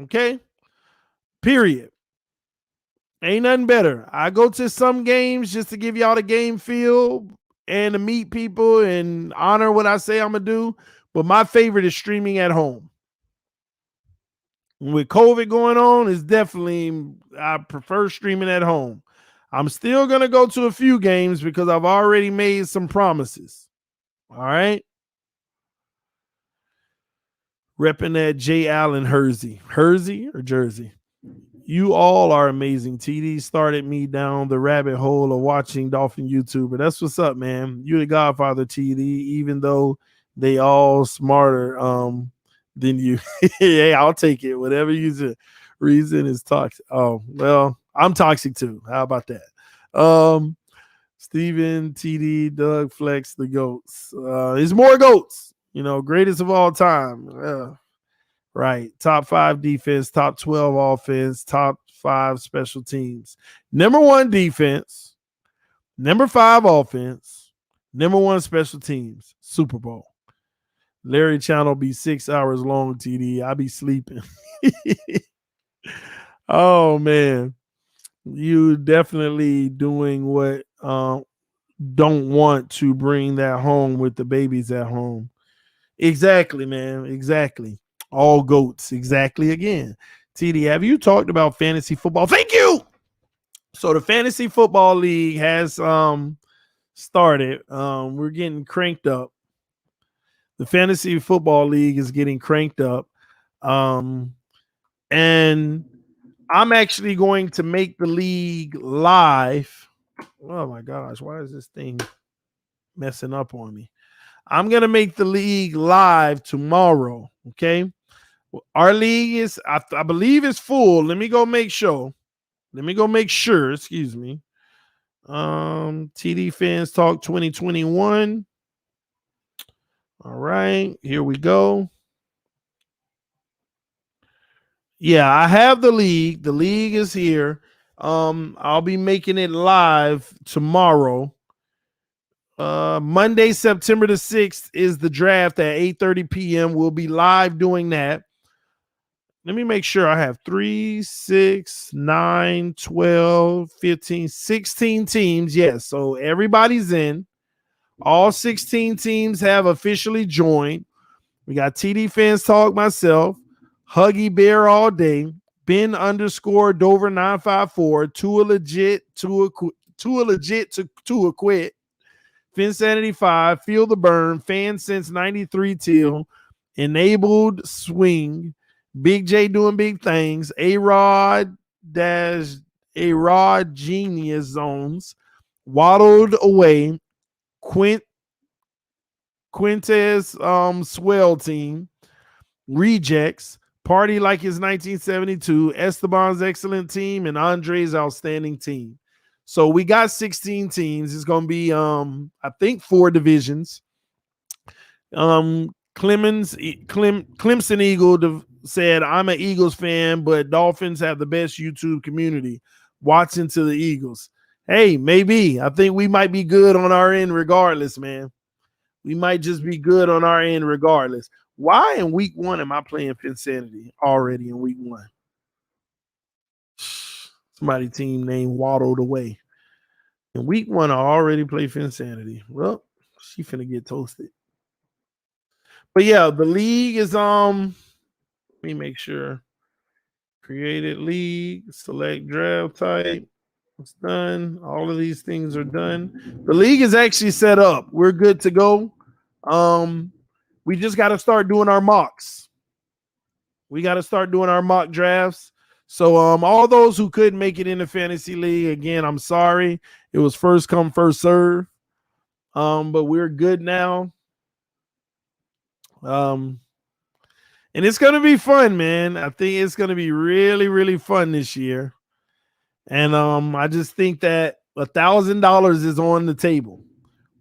Okay. Period. Ain't nothing better. I go to some games just to give y'all the game feel and to meet people and honor what I say I'm going to do. But my favorite is streaming at home. With COVID going on, it's definitely, I prefer streaming at home. I'm still going to go to a few games because I've already made some promises. All right. Repping that J. Allen Hersey. Hersey or Jersey? You all are amazing. TD started me down the rabbit hole of watching Dolphin YouTuber. That's what's up, man. You're the godfather, TD, even though they all smarter than you. Hey, I'll take it. Whatever you say. Reason is toxic. Oh, well, I'm toxic too. How about that? Steven, TD, Doug, Flex, the GOATs. It's more GOATs. Greatest of all time. Right. Top 5 defense, top 12 offense, top 5 special teams. Number 1 defense, number 5 offense, number 1 special teams. Super Bowl. Larry Channel be 6 hours long, TD. I be sleeping. Oh, man. You definitely doing what don't want to bring that home with the babies at home. Exactly, man. Exactly. All GOATs. Exactly again. TD, have you talked about fantasy football? Thank you. So the fantasy football league has started. We're getting cranked up. The fantasy football league is getting cranked up. And I'm actually going to make the league live. Oh my gosh, why is this thing messing up on me? I'm going to make the league live tomorrow. Okay. Our league is, I believe it's full. Let me go make sure. Excuse me. TD Fans Talk 2021. All right, here we go. Yeah, I have the league. The league is here. I'll be making it live tomorrow. Monday, September the 6th is the draft at 8:30 p.m. We'll be live doing that. Let me make sure I have 3, 6, 9, 12, 15, 16 teams. Yes, so everybody's in. All 16 teams have officially joined. We got TD Fans Talk, myself, Huggy Bear all day, Ben _ Dover 954, Tua legit, Tua quit, Finsanity 5, Feel the Burn, Fan Since 93 Till, Enabled Swing, Big J doing big things, A-Rod Genius Zones, Waddled Away, Quintez Swell Team, Rejects, Party Like It's 1972, Esteban's Excellent Team, and Andre's Outstanding Team. So we got 16 teams. It's going to be, I think, 4 divisions. Clemson Eagle said, I'm an Eagles fan, but Dolphins have the best YouTube community. Watching to the Eagles. Hey, maybe. I think we might be good on our end regardless, man. We might just be good on our end regardless. Why in week 1 am I playing Finsanity already in week 1? Somebody team named Waddled Away. In week 1, I already play Finsanity. Well, she finna get toasted. But yeah, the league is let me make sure. Created league, select draft type. It's done. All of these things are done. The league is actually set up. We're good to go. We just got to start doing our mocks. We got to start doing our mock drafts. So all those who couldn't make it in the fantasy league, again, I'm sorry. It was first come, first serve. But we're good now. And it's going to be fun, man. I think it's going to be really, really fun this year. And I just think that $1,000 is on the table.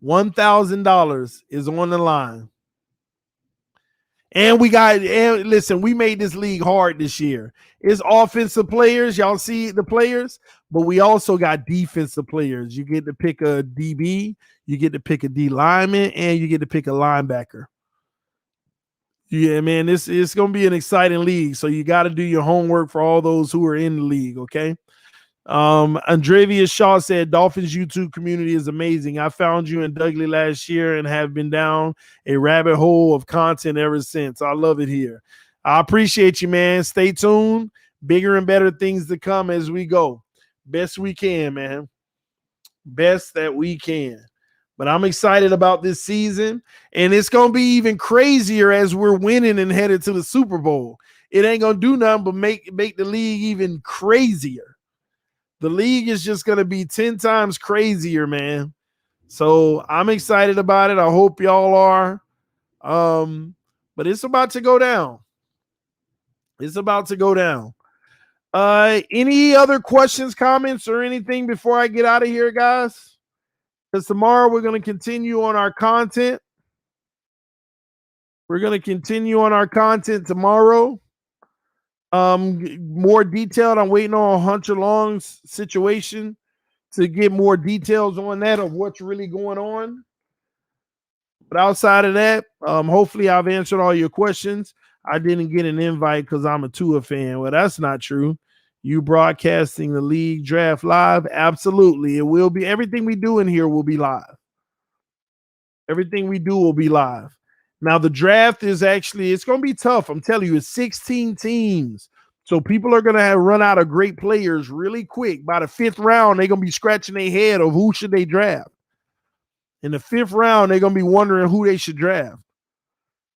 $1,000 is on the line. And listen, we made this league hard this year. It's offensive players. Y'all see the players, but we also got defensive players. You get to pick a DB, you get to pick a D lineman, and you get to pick a linebacker. Yeah, man, it's going to be an exciting league. So you got to do your homework for all those who are in the league, okay? Andrevius Shaw said, Dolphins YouTube community is amazing. I found you in Dudley last year and have been down a rabbit hole of content ever since. I love it here. I appreciate you, man. Stay tuned. Bigger and better things to come as we go. Best we can, man. Best that we can. But I'm excited about this season, and it's going to be even crazier as we're winning and headed to the Super Bowl. It ain't going to do nothing but make the league even crazier. The league is just going to be 10 times crazier, man. So I'm excited about it. I hope y'all are. But it's about to go down. It's about to go down. Any other questions, comments, or anything before I get out of here, guys? Because tomorrow we're going to continue on our content. We're going to continue on our content tomorrow. More detailed. I'm waiting on Hunter Long's situation to get more details on that of what's really going on. But outside of that, hopefully I've answered all your questions. I didn't get an invite because I'm a Tua fan. Well, that's not true. You broadcasting the league draft live? Absolutely. It will be. Everything we do in here will be live. Everything we do will be live. Now, the draft is actually, it's going to be tough. I'm telling you, it's 16 teams. So people are going to have run out of great players really quick. By the 5th round, they're going to be scratching their head of who should they draft. In the 5th round, they're going to be wondering who they should draft.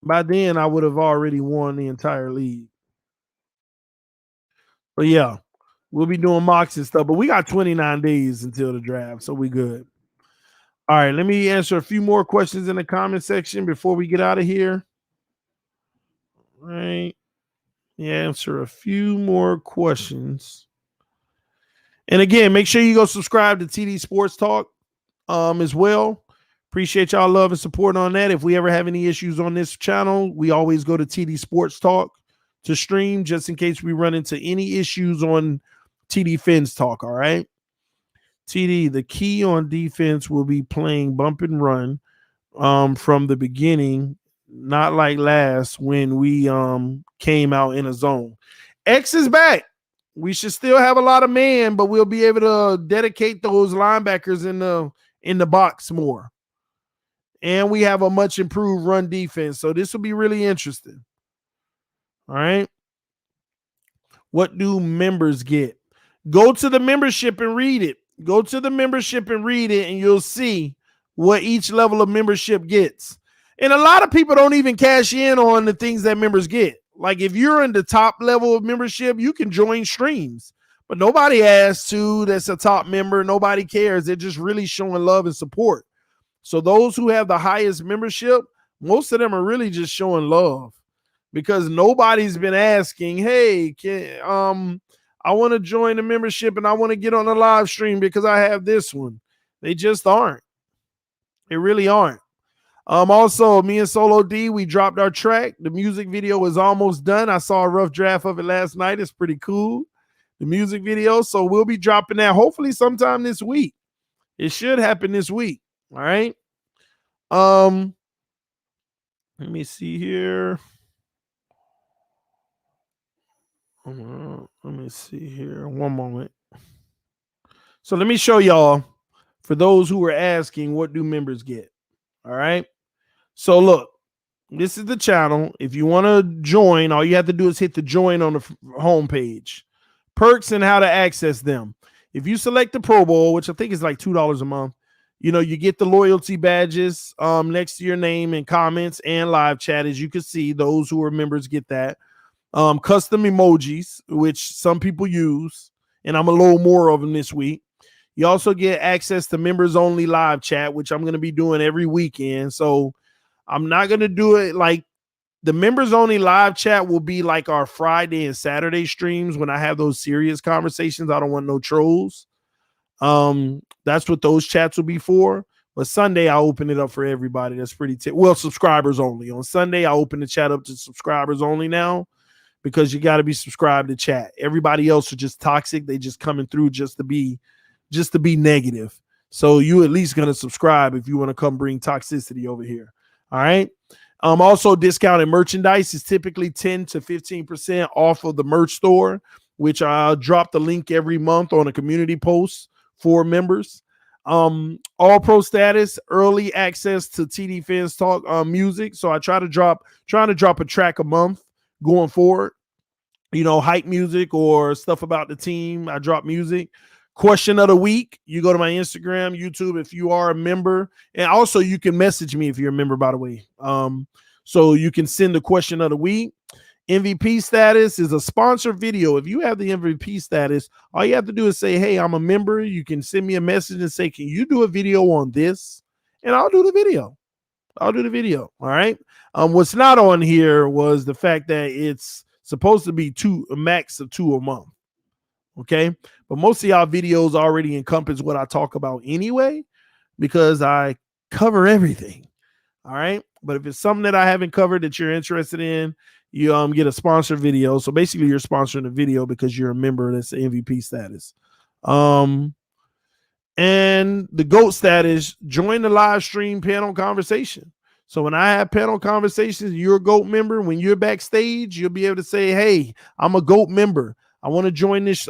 By then, I would have already won the entire league. But yeah, we'll be doing mocks and stuff. But we got 29 days until the draft, so we good. All right, let me answer a few more questions in the comment section before we get out of here. All right. Answer a few more questions. And again, make sure you go subscribe to TD Sports Talk as well. Appreciate y'all love and support on that. If we ever have any issues on this channel, we always go to TD Sports Talk to stream just in case we run into any issues on TD Fins Talk, all right? TD, the key on defense will be playing bump and run from the beginning, not like last when we came out in a zone. X is back. We should still have a lot of man, but we'll be able to dedicate those linebackers in the box more. And we have a much improved run defense, so this will be really interesting. All right. What do members get? Go to the membership and read it. Go to the membership and read it, and you'll see what each level of membership gets. And a lot of people don't even cash in on the things that members get. Like if you're in the top level of membership, you can join streams. But nobody asks to that's a top member. Nobody cares. They're just really showing love and support. So those who have the highest membership, most of them are really just showing love because nobody's been asking, hey, I want to join the membership and I want to get on the live stream because I have this one. They just aren't. They really aren't. Also, me and Solo D, we dropped our track. The music video is almost done. I saw a rough draft of it last night. It's pretty cool, the music video. So we'll be dropping that hopefully sometime this week. It should happen this week. All right. Let me see here. Let me see here. One moment. So let me show y'all for those who were asking, what do members get? All right. So look, this is the channel. If you want to join, all you have to do is hit the join on the homepage. Perks and how to access them. If you select the Pro Bowl, which I think is like $2 a month, you get the loyalty badges next to your name and comments and live chat. As you can see, those who are members get that. Custom emojis, which some people use, and I'm a little more of them this week. You also get access to members only live chat, which I'm going to be doing every weekend. So I'm not going to do it like the members only live chat will be like our Friday and Saturday streams when I have those serious conversations. I don't want no trolls. That's what those chats will be for. But Sunday, I'll open it up for everybody. That's pretty subscribers only. On Sunday, I'll open the chat up to subscribers only now, because you got to be subscribed to chat. Everybody else are just toxic. They just coming through just to be negative. So you at least going to subscribe if you want to come bring toxicity over here. All right. Also, discounted merchandise is typically 10 to 15% off of the merch store, which I'll drop the link every month on a community post for members. All pro status, early access to TD Fans Talk music. So I trying to drop a track a month going forward, hype music or stuff about the team. I drop music. Question of the week. You go to my Instagram, YouTube, if you are a member, and also you can message me if you're a member, by the way. So you can send the question of the week. MVP status is a sponsored video. If you have the MVP status, all you have to do is say, hey, I'm a member. You can send me a message and say, can you do a video on this? And I'll do the video. All right. What's not on here was the fact that it's supposed to be a max of 2 a month. Okay. But most of y'all videos already encompass what I talk about anyway, because I cover everything. All right. But if it's something that I haven't covered that you're interested in, you get a sponsored video. So basically you're sponsoring a video because you're a member that's MVP status. And the GOAT status, join the live stream panel conversation. So when I have panel conversations, you're a GOAT member. When you're backstage, you'll be able to say, hey, I'm a GOAT member. I want to join this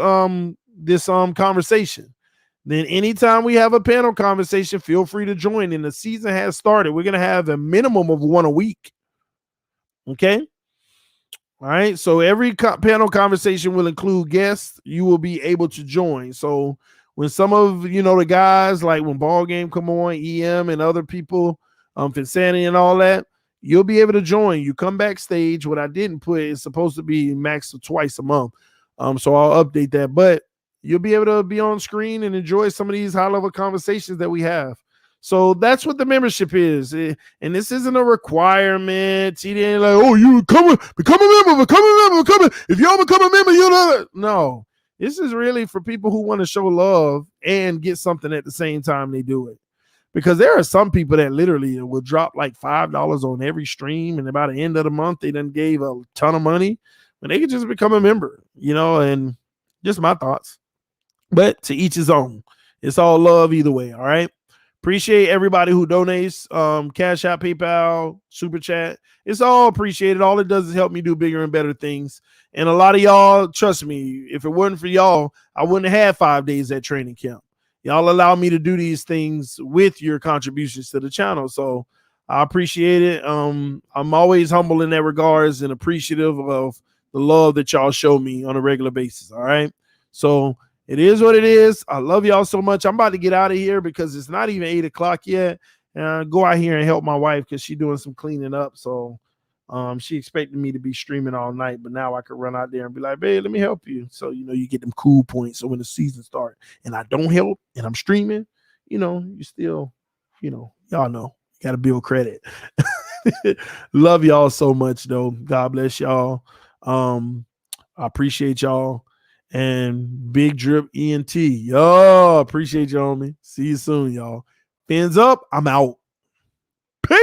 conversation. Then anytime we have a panel conversation, feel free to join. And the season has started. We're going to have a minimum of one a week. Okay. All right. So every panel conversation will include guests. You will be able to join. So when some of the guys, like when Ball Game come on, EM and other people, Finsani and all that, you'll be able to join. You come backstage. What I didn't put is supposed to be max of twice a month. So I'll update that. But you'll be able to be on screen and enjoy some of these high-level conversations that we have. So that's what the membership is. And this isn't a requirement. TD ain't like, oh, you become a member. If you don't become a member, you know. No. This is really for people who want to show love and get something at the same time they do it. Because there are some people that literally will drop like $5 on every stream, and by the end of the month, they done gave a ton of money. But they could just become a member, and just my thoughts. But to each his own. It's all love either way, all right? Appreciate everybody who donates, Cash App, PayPal, Super Chat. It's all appreciated. All it does is help me do bigger and better things. And a lot of y'all, trust me, if it wasn't for y'all, I wouldn't have had 5 days at training camp. Y'all allow me to do these things with your contributions to the channel. So I appreciate it. I'm always humble in that regards and appreciative of the love that y'all show me on a regular basis, all right? So it is what it is. I love y'all so much. I'm about to get out of here because it's not even 8 o'clock yet. Go out here and help my wife because she's doing some cleaning up. So she expected me to be streaming all night, but now I could run out there and be like, babe, let me help you. So, you get them cool points. So when the season starts and I don't help and I'm streaming, you still, y'all know, you got to build credit. Love y'all so much, though. God bless y'all. I appreciate y'all. And Big Drip ENT. Yo, appreciate you, homie. See you soon, y'all. Fins up. I'm out. Peace.